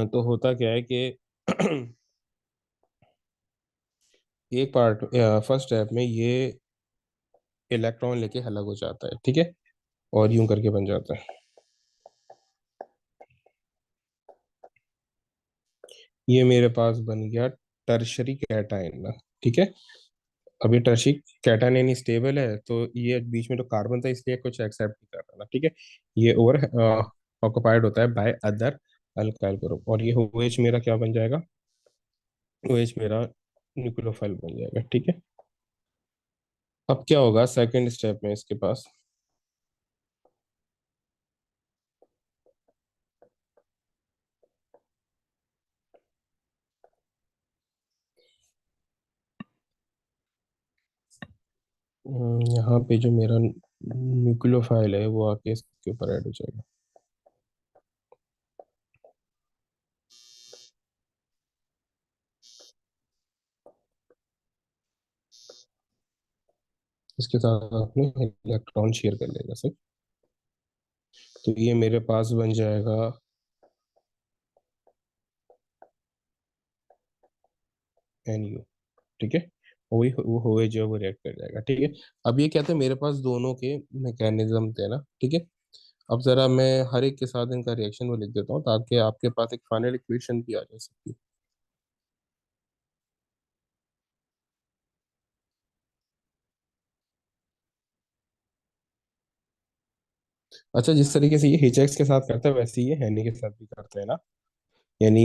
तो होता क्या है कि एक पार्ट, फर्स्ट स्टेप में ये इलेक्ट्रॉन लेके अलग हो जाता है, ठीक है, और यूं करके बन जाता है। ये मेरे पास बन गया टर्शरी कैटायन ना, ठीक है। अभी टर्शी कैटायन स्टेबल है, तो ये बीच में जो कार्बन था इसलिए कुछ एक्सेप्ट नहीं कर रहा था, ठीक है। ये ओवर ऑक्युपाइड होता है बाय अदर अल्काइल ग्रुप, और ये OH मेरा क्या बन जाएगा, OH मेरा न्यूक्लियोफाइल बन जाएगा, ठीक है। अब क्या होगा सेकंड स्टेप में इसके पास? यहाँ पे जो मेरा न्यूक्लियोफाइल है वो आके इसके ऊपर ऐड हो जाएगा। इसके साथ अपने इलेक्ट्रॉन शेयर कर लेगा सर। तो ये मेरे पास बन जाएगा NU। ठीक है, वही वो हुए जो वो रिएक्ट कर जाएगा। ठीक है, अब ये क्या था, मेरे पास दोनों के मैकेनिज्म थे ना। ठीक है, अब जरा मैं हर एक के साथ इनका रिएक्शन वो लिख देता हूँ ताकि आपके पास एक फाइनल इक्वेशन भी आ जा सकती है। अच्छा, जिस तरीके से ये HX के साथ करता है वैसे ही ये हैनी के साथ भी करता है ना, यानी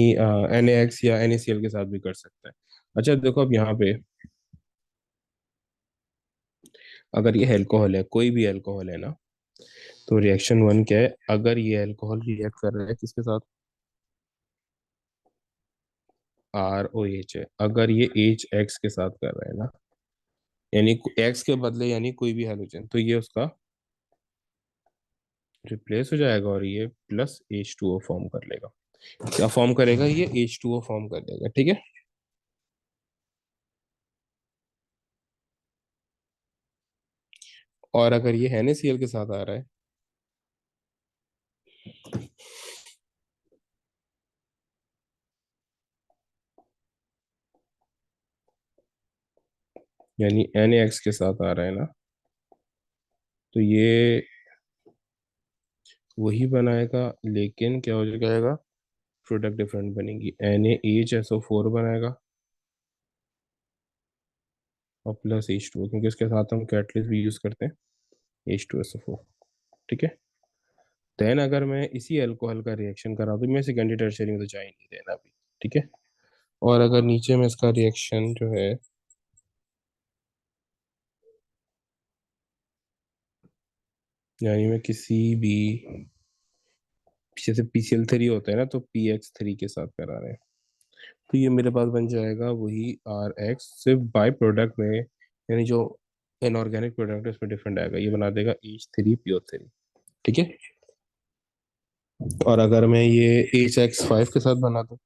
NaX या NaCl के साथ भी कर सकता है। अच्छा देखो, अब यहाँ पे अगर ये अल्कोहल है, कोई भी अल्कोहल है ना, तो रिएक्शन वन क्या है, अगर ये अल्कोहल रिएक्ट कर रहा है किसके साथ, ROH है, अगर ये HX के साथ कर रहा है ना, यानी एक्स के बदले यानी कोई भी हाइड्रोजन, तो ये उसका रिप्लेस हो जाएगा और ये प्लस H2O फॉर्म कर लेगा। क्या फॉर्म करेगा, ये H2O फॉर्म कर देगा। ठीक है, और अगर ये NaCl के साथ आ रहा है, यानी NaX के साथ आ रहा है ना, तो ये वही बनाएगा, लेकिन क्या हो जाएगा, प्रोडक्ट डिफरेंट बनेगी। NaHSO4 बनाएगा और प्लस H2O, क्योंकि इसके साथ हम कैटलिस्ट भी यूज करते हैं, H2SO4। ठीक है, देन अगर मैं इसी अल्कोहल का रिएक्शन करा तो मैं सेकेंडरी टर्शियरी में तो जा ही नहीं देना अभी। ठीक है, और अगर नीचे में इसका रिएक्शन जो है, यानी मैं किसी भी, जैसे PCl3 होता है ना, तो PX3 के साथ करा रहे हैं, तो ये मेरे पास बन जाएगा वही RX, सिर्फ बाय प्रोडक्ट में, यानी जो इनऑर्गेनिक प्रोडक्ट है उसमें डिफरेंट आएगा, ये बना देगा H3PO3। ठीक है, और अगर मैं ये HX5 के साथ बना दूं,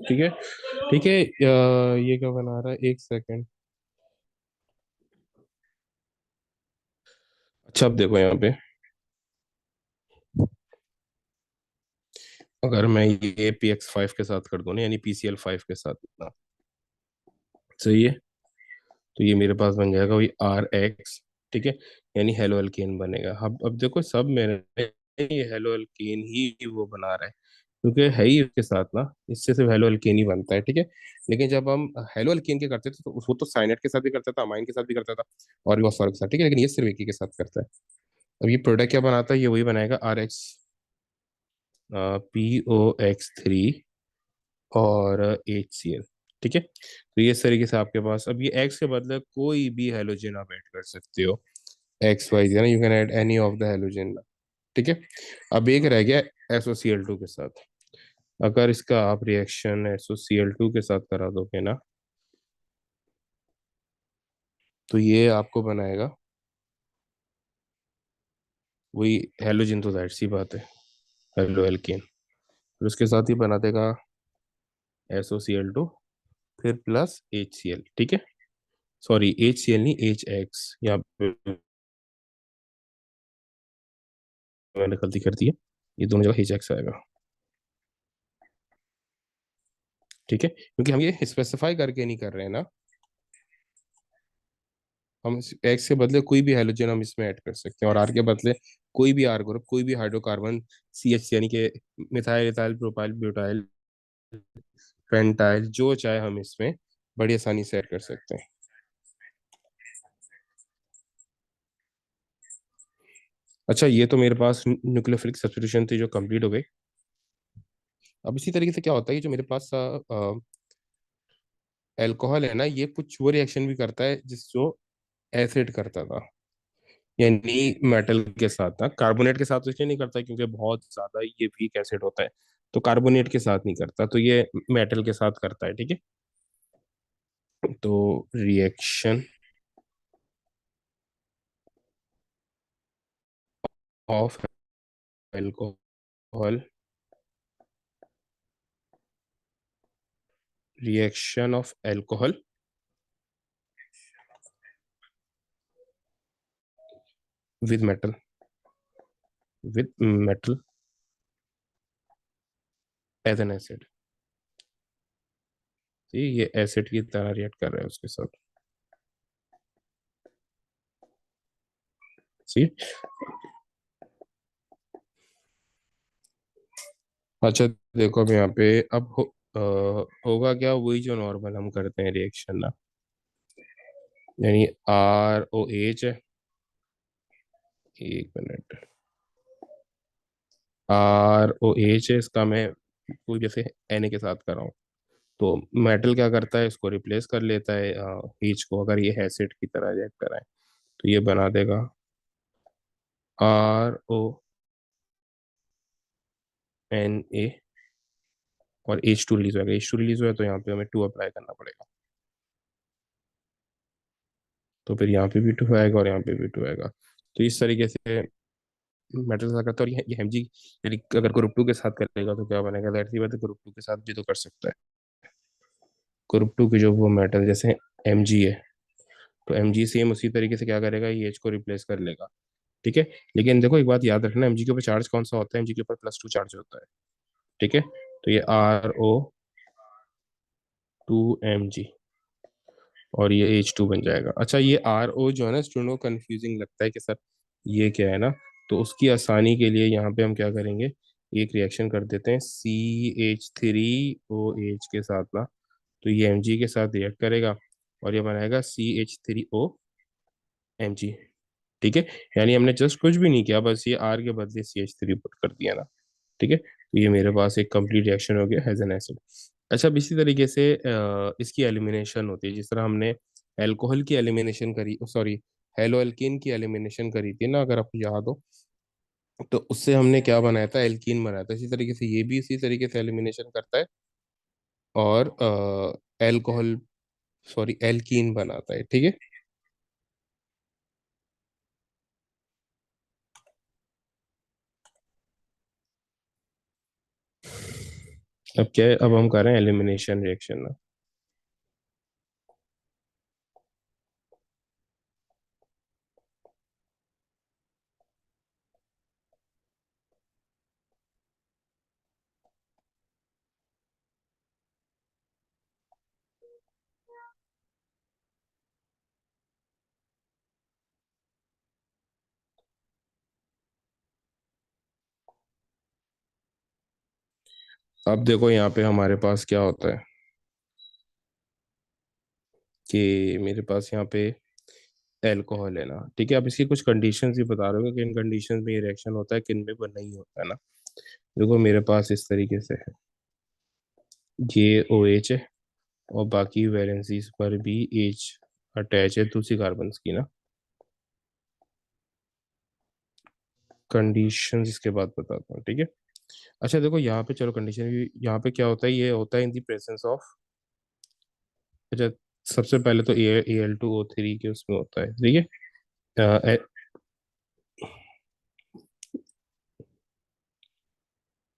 ठीक है, ठीक है, ये क्या बना रहा है, एक सेकेंड। अच्छा, अब देखो यहाँ पे, अगर मैं ये PX5 के साथ कर दूं ना, यानी PCl5 के साथ ना, सही है, तो ये मेरे पास बन जाएगा वही RX। ठीक है, यानी हेलो अल्केन बनेगा। अब देखो, सब मेरे ये हेलो अल्केन ही वो बना रहा है, क्योंकि है ही इसके साथ ना, इससे सिर्फ हेलो अल्केन ही बनता है। ठीक है, लेकिन जब हम हेलो अल्केन के करते थे तो वो तो साइनाइड के साथ भी करता था, अमाइन के साथ भी करता था, और भी बहुत सारे के साथ। ठीक है, लेकिन ये सिर्फ एक ही के साथ करता है। अब ये प्रोडक्ट क्या बनाता है, ये वही बनाएगा RX POX3 और HCl। ठीक है, तो ये इस तरीके से आपके पास, अब ये एक्स के बदले कोई भी हेलोजन आप ऐड कर सकते हो, XYZ ना, you can add any of the halogen. ठीक है, अब एक रह गया SOCl2 के साथ। अगर इसका आप रिएक्शन SOCl2 के साथ करा दोगे ना, तो ये आपको बनाएगा वही हेलोजन, तो जाहिर सी बात है हेलो एल्केन, फिर उसके साथ ही बना देगा SOCl2, फिर प्लस HCl। ठीक है, सॉरी HCl नहीं, HX, यहाँ पे मैंने गलती कर दी है, ये दोनों जगह HX आएगा। ठीक है, क्योंकि हम ये स्पेसिफाई करके नहीं कर रहे हैं ना, हम एक्स के बदले कोई भी हैलोजन हम इसमें ऐड कर सकते हैं, और आर के बदले कोई भी आर ग्रुप, कोई भी हाइड्रोकार्बन, CH यानी कि methyl ethyl propyl butyl pentyl, जो चाहे हम इसमें बड़ी आसानी से ऐड कर सकते हैं। अच्छा, ये तो मेरे पास न्यूक्लियोफिलिक सब्स्टिट्यूशन थी जो कंप्लीट हो गई। अब इसी तरीके से क्या होता है कि जो मेरे पास एल्कोहल है ना, ये कुछ वो रिएक्शन भी करता है जिस जो एसिड करता था, यानी मेटल के साथ ना। कार्बोनेट के साथ तो इसलिए नहीं करता क्योंकि बहुत ज्यादा ये वीक एसिड होता है, तो कार्बोनेट के साथ नहीं करता, तो ये मेटल के साथ करता है, ठीक है। तो reaction of alcohol, reaction of alcohol with metal, with metal as an acid. ये एसिड की तरह रिएक्ट कर रहा है उसके साथ। सी। अच्छा, देखो अब यहाँ पे अब होगा क्या, वही जो नॉर्मल हम करते हैं रिएक्शन ना, यानी आर ओ एच है, एक मिनट, आर ओ एच है इसका, मैं कोई जैसे एन के साथ कर रहा हूँ, तो मेटल क्या करता है, इसको रिप्लेस कर लेता है एच को, अगर ये एसिड की तरह रिएक्ट कराए तो ये बना देगा आर ओ एन ए, और एच टू रिलीज होगा, एच टू रिलीज हुआ तो यहाँ पे हमें टू अप्लाई करना पड़ेगा, तो फिर यहाँ पे भी टू आएगा और यहाँ पे भी टू आएगा। तो इस तरीके से मेटल के साथ करता है। और ये एम जी, यानी अगर ग्रुप टू के साथ करेगा तो क्या बनेगा, जाहिर सी बात है ग्रुप टू के साथ भी तो कर सकता है। ग्रुप टू की जो वो मेटल जैसे एम जी है, तो एम जी सेम उसी तरीके से क्या करेगा, ये एच को रिप्लेस कर लेगा, ठीक है। लेकिन देखो एक बात याद रखना, एम जी के ऊपर चार्ज कौन सा होता है, एम जी के ऊपर प्लस टू चार्ज होता है, ठीक है। तो ये R O two M G, और ये एच टू बन जाएगा। अच्छा, ये आर ओ जो है ना स्टूडेंट को कंफ्यूजिंग लगता है कि सर ये क्या है ना, तो उसकी आसानी के लिए यहाँ पे हम क्या करेंगे, एक रिएक्शन कर देते हैं C H three O H के साथ ना, तो ये एम जी के साथ रिएक्ट करेगा और ये बनाएगा C H three O M G, ठीक है। यानी हमने जस्ट कुछ भी नहीं किया, बस ये आर के बदले सी एच थ्री पुट कर दिया ना, ठीक है। तो ये मेरे पास एक कंप्लीट रिएक्शन हो गया हैज एन एसिड। अच्छा, अब इसी तरीके से इसकी एलिमिनेशन होती है, जिस तरह हमने एल्कोहल की एलिमिनेशन करी, सॉरी हेलो एल्कीन की एलिमिनेशन करी थी ना, अगर आपको याद हो, तो उससे हमने क्या बनाया था, एल्कीन बनाया था। इसी तरीके से ये भी इसी तरीके से एलिमिनेशन करता है और एल्कोहल, सॉरी एल्कीन बनाता है, ठीक है। अब क्या है, अब हम कर रहे हैं एलिमिनेशन रिएक्शन ना। अब देखो यहाँ पे हमारे पास क्या होता है कि मेरे पास यहाँ पे एल्कोहल है ना, ठीक है। अब इसकी कुछ कंडीशंस भी बता रहे हो कि इन कंडीशंस में ये रिएक्शन होता है, किन में वो नहीं होता है ना। देखो मेरे पास इस तरीके से है, ये ओ एच है और बाकी वैलेंसीज पर भी एच अटैच है दूसरी कार्बन की ना। कंडीशंस इसके बाद बताता हूँ, ठीक है। अच्छा देखो यहाँ पे, चलो कंडीशन भी, यहाँ पे क्या होता है, ये होता है इन दी प्रेजेंस ऑफ, अच्छा सबसे पहले तो A L two O three के उसमें होता है, ठीक है। अ, ए-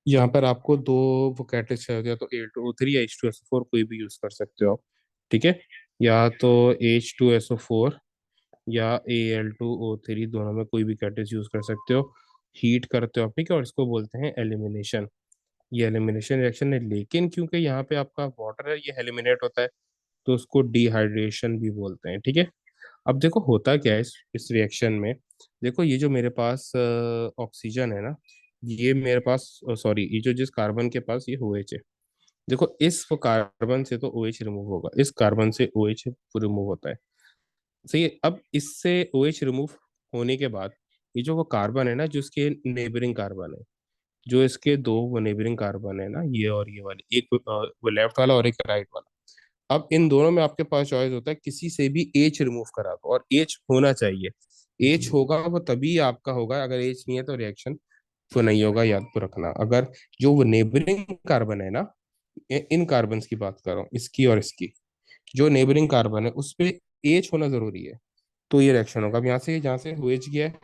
यहाँ पर आपको दो वो कैटेगरी चाहिए, या तो एल टू ओ थ्री या H two S O four, कोई भी यूज कर सकते हो आप, ठीक है। या तो H two S O four या A L two O three, दोनों में कोई भी कैटेगरी यूज कर सकते हो। हीट करते हो आप, ठीक है, और इसको बोलते हैं एलिमिनेशन। ये एलिमिनेशन रिएक्शन है, लेकिन क्योंकि यहाँ पे आपका वाटर है, ये एलिमिनेट होता है, तो उसको डिहाइड्रेशन भी बोलते हैं, ठीक है। अब देखो होता क्या है इस रिएक्शन में, देखो ये जो मेरे पास ऑक्सीजन है ना, ये मेरे पास, सॉरी ये जो जिस कार्बन के पास ये OH है, देखो इस वो कार्बन से तो OH रिमूव होगा, इस कार्बन से OH रिमूव होता है, सही है। अब इससे OH रिमूव होने के बाद ये जो वो कार्बन है ना, जो इसके नेबरिंग कार्बन है, जो इसके दो वो नेबरिंग कार्बन है ना, ये और ये वाले, एक वो लेफ्ट वाला और एक राइट वाला, अब इन दोनों में आपके पास चॉइस होता है, किसी से भी एच रिमूव करा दो, और एच होना चाहिए। एच होगा वो तभी आपका होगा, अगर एच नहीं है तो रिएक्शन तो नहीं होगा, याद तो रखना। अगर जो वो नेबरिंग कार्बन है ना, इन कार्बन की बात कर रहा हूँ, इसकी और इसकी, जो नेबरिंग कार्बन है उस पे एच होना जरूरी है, तो ये रिएक्शन होगा। अब यहाँ से जहाँ से OH गया है,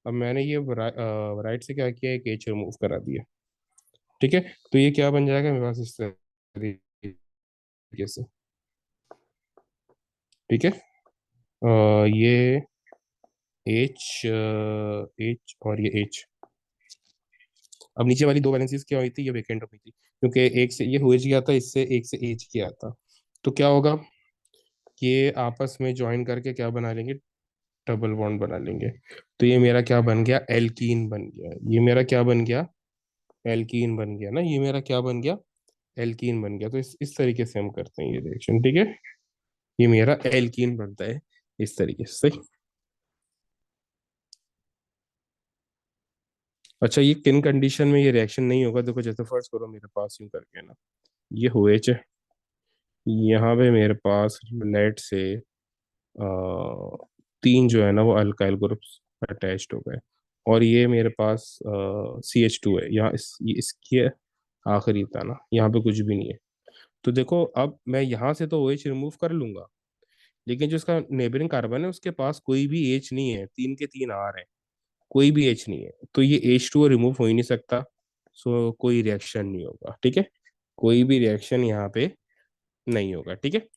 अब मैंने ये राइट से क्या किया है, एक एच रिमूव करा दिया। ठीक है, तो ये क्या बन जाएगा मेरे पास, इस तरीके से। ठीक है, ये एच, एच और ये एच। अब नीचे वाली दो वैलेंसीज क्या हुई थी, ये वेकेंट हो गई थी, क्योंकि एक से ये OH गया था, इससे एक से एच गया था। तो क्या होगा, ये आपस में ज्वाइन करके क्या बना लेंगे, डबल बॉन्ड बना लेंगे। तो ये मेरा क्या बन गया, एल्कीन बन गया। ये मेरा क्या बन गया, एल्कीन बन गया ना, ये मेरा क्या बन गया, एल्कीन बन गया। तो इस तरीके से हम करते हैं ये रिएक्शन। ठीक है, ये मेरा एल्कीन बनता है इस तरीके से, सही। अच्छा, ये किन कंडीशन में ये रिएक्शन नहीं होगा, देखो जैसे फर्ज करो मेरे पास यूं करके ना, ये OH है, यहाँ पे मेरे पास लेट से तीन जो है ना वो अल्काइल ग्रुप्स अटैच्ड हो गए, और ये मेरे पास CH2 है यहाँ, ये इसके आखिरी था ना, यहाँ पे कुछ भी नहीं है। तो देखो अब मैं यहाँ से तो OH रिमूव कर लूंगा, लेकिन जो इसका नेबरिंग कार्बन है उसके पास कोई भी H नहीं है, तीन के तीन R है, कोई भी H नहीं है, तो ये H2 रिमूव हो ही नहीं सकता। सो कोई रिएक्शन नहीं होगा। ठीक है, कोई भी रिएक्शन यहाँ पे नहीं होगा। ठीक है।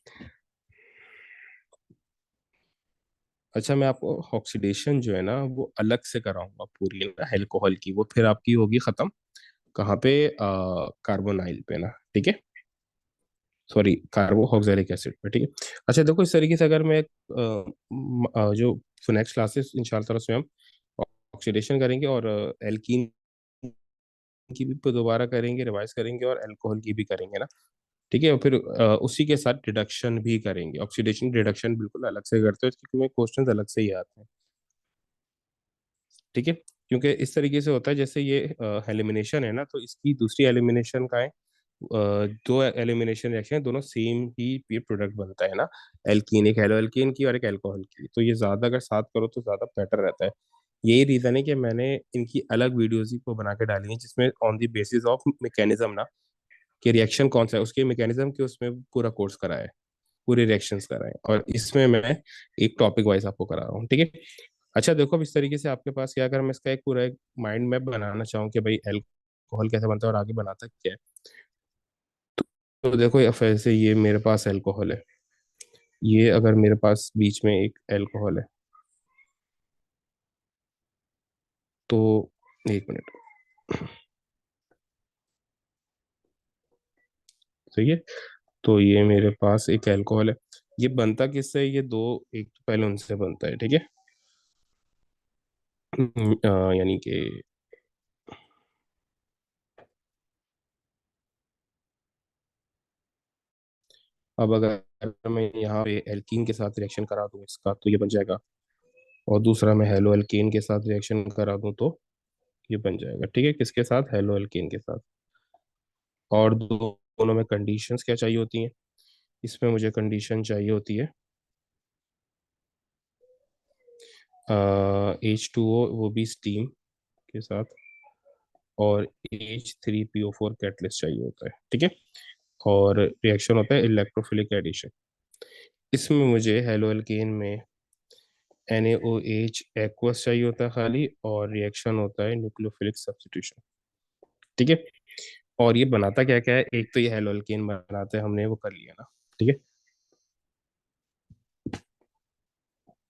अच्छा, मैं आपको ऑक्सीडेशन जो है ना वो अलग से कराऊंगा पूरी ना, अल्कोहल की, वो फिर आपकी होगी खत्म कहाँ पे, कार्बोनाइल पे ना। ठीक है, सॉरी, कार्बोक्सिलिक एसिड पे। ठीक है। अच्छा देखो, इस तरीके से अगर मैं जो नेक्स्ट क्लासेस इंशाल्लाह से हम ऑक्सीडेशन करेंगे, और एल्कीन की भी दोबारा करेंगे, रिवाइज करेंगे, और अल्कोहल की भी करेंगे ना। ठीक है, और फिर उसी के साथ रिडक्शन भी करेंगे। ऑक्सीडेशन रिडक्शन बिल्कुल अलग से करते हैं, क्योंकि क्वेश्चन अलग से ही आते हैं। ठीक है, क्योंकि इस तरीके से होता है, जैसे ये एलिमिनेशन है ना, तो इसकी दूसरी एलिमिनेशन का है, दो एलिमिनेशन रिएक्शन है, दोनों सेम ही ये प्रोडक्ट बनता है ना, एल्कीन, एक हेलो एल्कीन की और एक अल्कोहल की। तो ये ज्यादा अगर साथ करो तो ज्यादा बेटर रहता है। यही रीजन है कि मैंने इनकी अलग वीडियोज ही को बना के डाली है, जिसमें on the basis of mechanism ना, कि रिएक्शन कौन सा है, उसके मैकेनिज्म के उसमें पूरा कोर्स करा है, पूरे रिएक्शंस कराए, और इसमें मैं एक टॉपिक वाइज आपको करा रहा हूँ। ठीक है। अच्छा देखो, अब इस तरीके से आपके पास क्या, अगर मैं इसका एक पूरा एक माइंड मैप बनाना चाहूँ कि भाई अल्कोहल कैसे बनता है और आगे बनाता क्या है, तो देखो या फिर से ये मेरे पास अल्कोहल है, ये अगर मेरे पास बीच में एक अल्कोहल है, तो एक मिनट, सही है। तो ये मेरे पास एक अल्कोहल है, ये बनता किससे है? ये दो, एक तो पहले उनसे बनता है। ठीक है। यानी कि अब अगर मैं यहाँ पे एल्कीन के साथ रिएक्शन करा दूं इसका, तो ये बन जाएगा, और दूसरा मैं हेलो एल्केन के साथ रिएक्शन करा दूं तो ये बन जाएगा। ठीक है, किसके साथ, हेलो एल्केन के साथ। और दोनों में कंडीशंस क्या चाहिए होती हैं, इसमें मुझे कंडीशन चाहिए होती है H2O, वो भी स्टीम के साथ, और H3PO4 कैटलिस्ट चाहिए होता है। ठीक है, और रिएक्शन होता है इलेक्ट्रोफिलिक एडिशन। इसमें मुझे हेलो एल्केन में NaOH एक्वस चाहिए होता है खाली, और रिएक्शन होता है न्यूक्लियोफिलिक सब्स्टिट्यूशन। ठीक है, और ये बनाता क्या क्या है, एक तो ये हेलो एल्केन बनाते हैं, हमने वो कर लिया ना। ठीक है,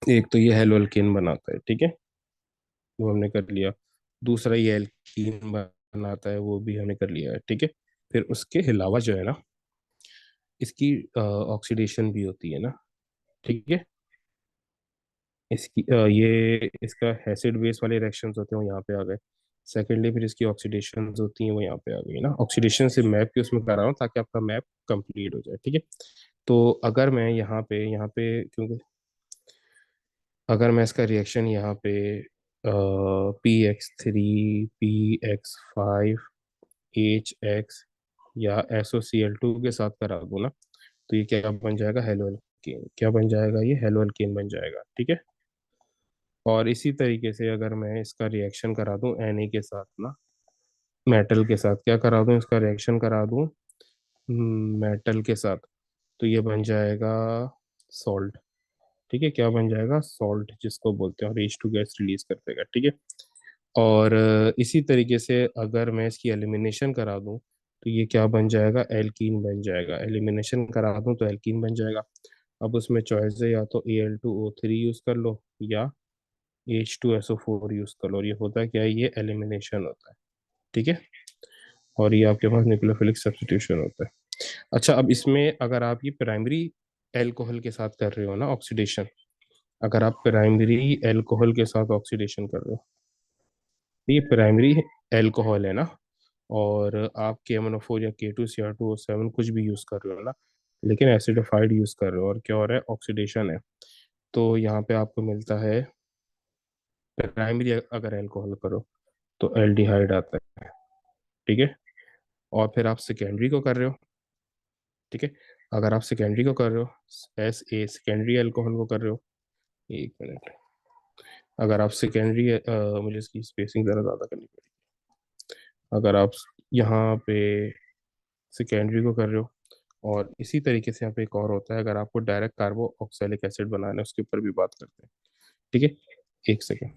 एक तो ये हेलो एल्केन बनाता है। ठीक है, वो हमने कर लिया। दूसरा ये एल्कीन बनाता है, वो भी हमने कर लिया है। ठीक है, फिर उसके अलावा जो है ना, इसकी ऑक्सीडेशन भी होती है ना। ठीक है, इसकी ये इसका एसिड बेस वाले रिएक्शंस होते हैं, वो यहाँ पे आ गए। सेकेंडली फिर इसकी ऑक्सीडेशन होती हैं, वो यहाँ पे आ गई ना। ऑक्सीडेशन से मैप की उसमें कर रहा हूँ ताकि आपका मैप कंप्लीट हो जाए। ठीक है, तो अगर मैं यहाँ पे क्योंकि अगर मैं इसका रिएक्शन यहाँ पे PX3, PX5, HX या SOCl2 के साथ करा दूँ ना, तो ये क्या बन जाएगा, हेलो एल्केन। क्या बन जाएगा, ये हेलो एल्केन बन जाएगा, ठीक है। और इसी तरीके से अगर मैं इसका रिएक्शन करा दूं Na के साथ ना, मेटल के साथ क्या करा दूं, इसका रिएक्शन करा दूं मेटल के साथ, तो ये बन जाएगा सॉल्ट। ठीक है, क्या बन जाएगा, सॉल्ट जिसको बोलते हैं, और H2 गैस रिलीज कर देगा, ठीक है। और इसी तरीके से अगर मैं इसकी एलिमिनेशन करा दूं तो ये क्या बन जाएगा, एल्कीन बन जाएगा। एलिमिनेशन करा दूं तो एल्कीन बन जाएगा। अब उसमें चॉइस है, या तो Al2O3 यूज कर लो या H2SO4 यूज कर लो। और ये होता है क्या है, ये एलिमिनेशन होता है, ठीक है। और ये आपके पास न्यूक्लियोफिलिक सब्स्टिट्यूशन होता है। अच्छा, अब इसमें अगर आप ये प्राइमरी एल्कोहल के साथ कर रहे हो ना ऑक्सीडेशन, अगर आप प्राइमरी एल्कोहल के साथ ऑक्सीडेशन कर रहे हो, तो ये प्राइमरी एल्कोहल है ना, और आप KMnO4 या K2Cr2O7 कुछ भी यूज कर रहे हो ना, लेकिन एसिडिफाइड यूज कर रहे हो, और क्या हो रहा है, ऑक्सीडेशन है। तो यहाँ पे आपको मिलता है, प्राइमरी अगर एल्कोहल करो तो एल्डिहाइड आता है, ठीक है। और फिर आप सेकेंडरी को कर रहे हो, ठीक है। अगर आप सेकेंडरी को कर रहे हो, सेकेंडरी एल्कोहल को कर रहे हो, एक मिनट, अगर आप सेकेंडरी, मुझे इसकी स्पेसिंग ज़रा ज़्यादा करनी पड़ेगी। अगर आप यहाँ पे सेकेंडरी को कर रहे हो, और इसी तरीके से यहाँ पे एक और होता है, अगर आपको डायरेक्ट कार्बो ऑक्सैलिक एसिड बनाना है, उसके ऊपर भी बात करते हैं, ठीक है। एक सेकेंड,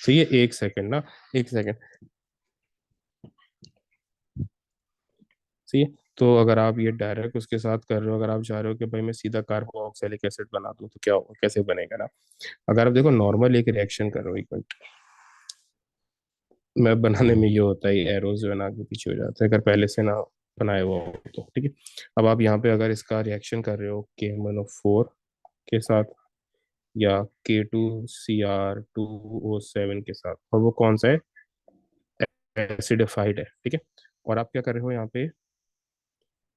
सही है, एक सेकेंड ना, एक सेकेंड, सही है। तो अगर आप ये डायरेक्ट उसके साथ कर रहे हो, अगर आप चाह रहे हो कि भाई मैं सीधा कार्बो ऑक्सैलिक एसिड बना दूं, तो क्या होगा, कैसे बनेगा ना। अगर आप देखो नॉर्मल एक रिएक्शन कर रहे हो, एक मिनट, मैं बनाने में ये होता है, एरोज जो है ना आगे पीछे हो जाते हैं अगर पहले से ना बनाए हुआ हो तो, ठीक है। अब आप यहाँ पे अगर इसका रिएक्शन कर रहे हो KMnO4 के साथ या K2Cr2O7 के साथ, और वो कौन सा है, एसिडिफाइड है, ठीक है। और आप क्या कर रहे हो यहाँ पे,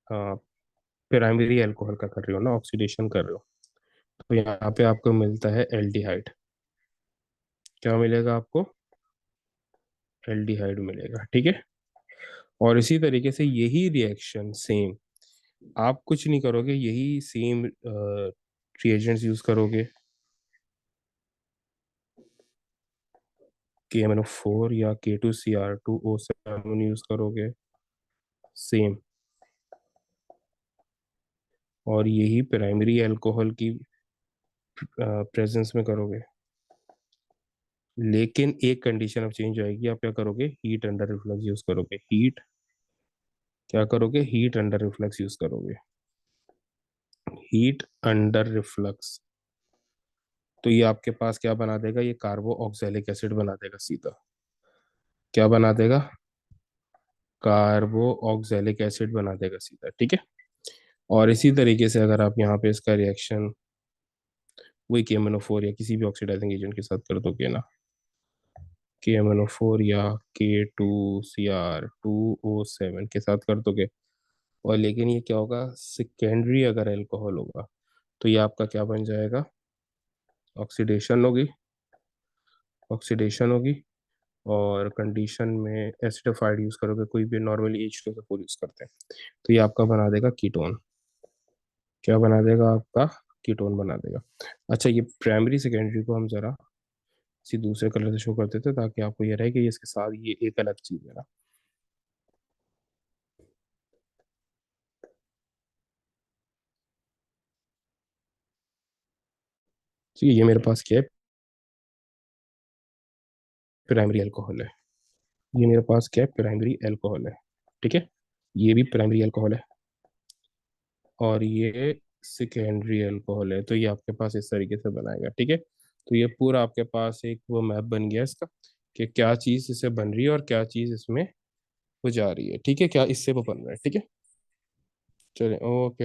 प्राइमरी अल्कोहल का कर रहे हो ना, ऑक्सीडेशन कर रहे हो, तो यहाँ पे आपको मिलता है एल्डिहाइड। क्या मिलेगा आपको, एल्डिहाइड मिलेगा, ठीक है। और इसी तरीके से यही रिएक्शन सेम, आप कुछ नहीं करोगे, यही सेम रिएजेंट्स यूज करोगे, KMnO4 या K2Cr2O7 यूज करोगे, सेम, और यही प्राइमरी अल्कोहल की प्रेजेंस में करोगे। लेकिन एक कंडीशन अब चेंज आएगी, आप क्या करोगे, हीट अंडर रिफ्लक्स यूज करोगे, हीट, क्या करोगे, हीट अंडर रिफ्लक्स यूज करोगे, हीट अंडर रिफ्लक्स। तो ये आपके पास क्या बना देगा, ये कार्बो ऑक्सैलिक एसिड बना देगा सीधा। क्या बना देगा, कार्बो ऑक्सैलिक एसिड बना देगा सीधा, ठीक है। और इसी तरीके से अगर आप यहाँ पे इसका रिएक्शन वही KMnO4 या किसी भी ऑक्सीडाइजिंग एजेंट के साथ कर दोगे ना, KMnO4 या K2Cr2O7 के साथ कर दोगे, और लेकिन ये क्या होगा, सेकेंडरी अगर अल्कोहल होगा, तो ये आपका क्या बन जाएगा, ऑक्सीडेशन होगी, ऑक्सीडेशन होगी। और कंडीशन में एसिडिफाइड यूज करोगे, कोई भी नॉर्मली H2SO4 यूज करते हैं, तो ये आपका बना देगा कीटोन। क्या बना देगा आपका, कीटोन बना देगा। अच्छा, ये प्राइमरी सेकेंडरी को हम जरा किसी दूसरे कलर से शो कर देते हैं, ताकि आपको ये रहे कि ये इसके साथ ये एक अलग चीज है ना। तो ये मेरे पास क्या है, प्राइमरी अल्कोहल है। ये मेरे पास क्या है, प्राइमरी अल्कोहल है, ठीक है। ये भी प्राइमरी अल्कोहल है, और ये सेकेंडरी अल्कोहल है। तो ये आपके पास इस तरीके से बनाएगा, ठीक है। तो ये पूरा आपके पास एक वो मैप बन गया इसका, कि क्या चीज इससे बन रही है और क्या चीज इसमें हो जा रही है, ठीक है, क्या इससे वो बन रहा है, ठीक है। चलिए, ओके।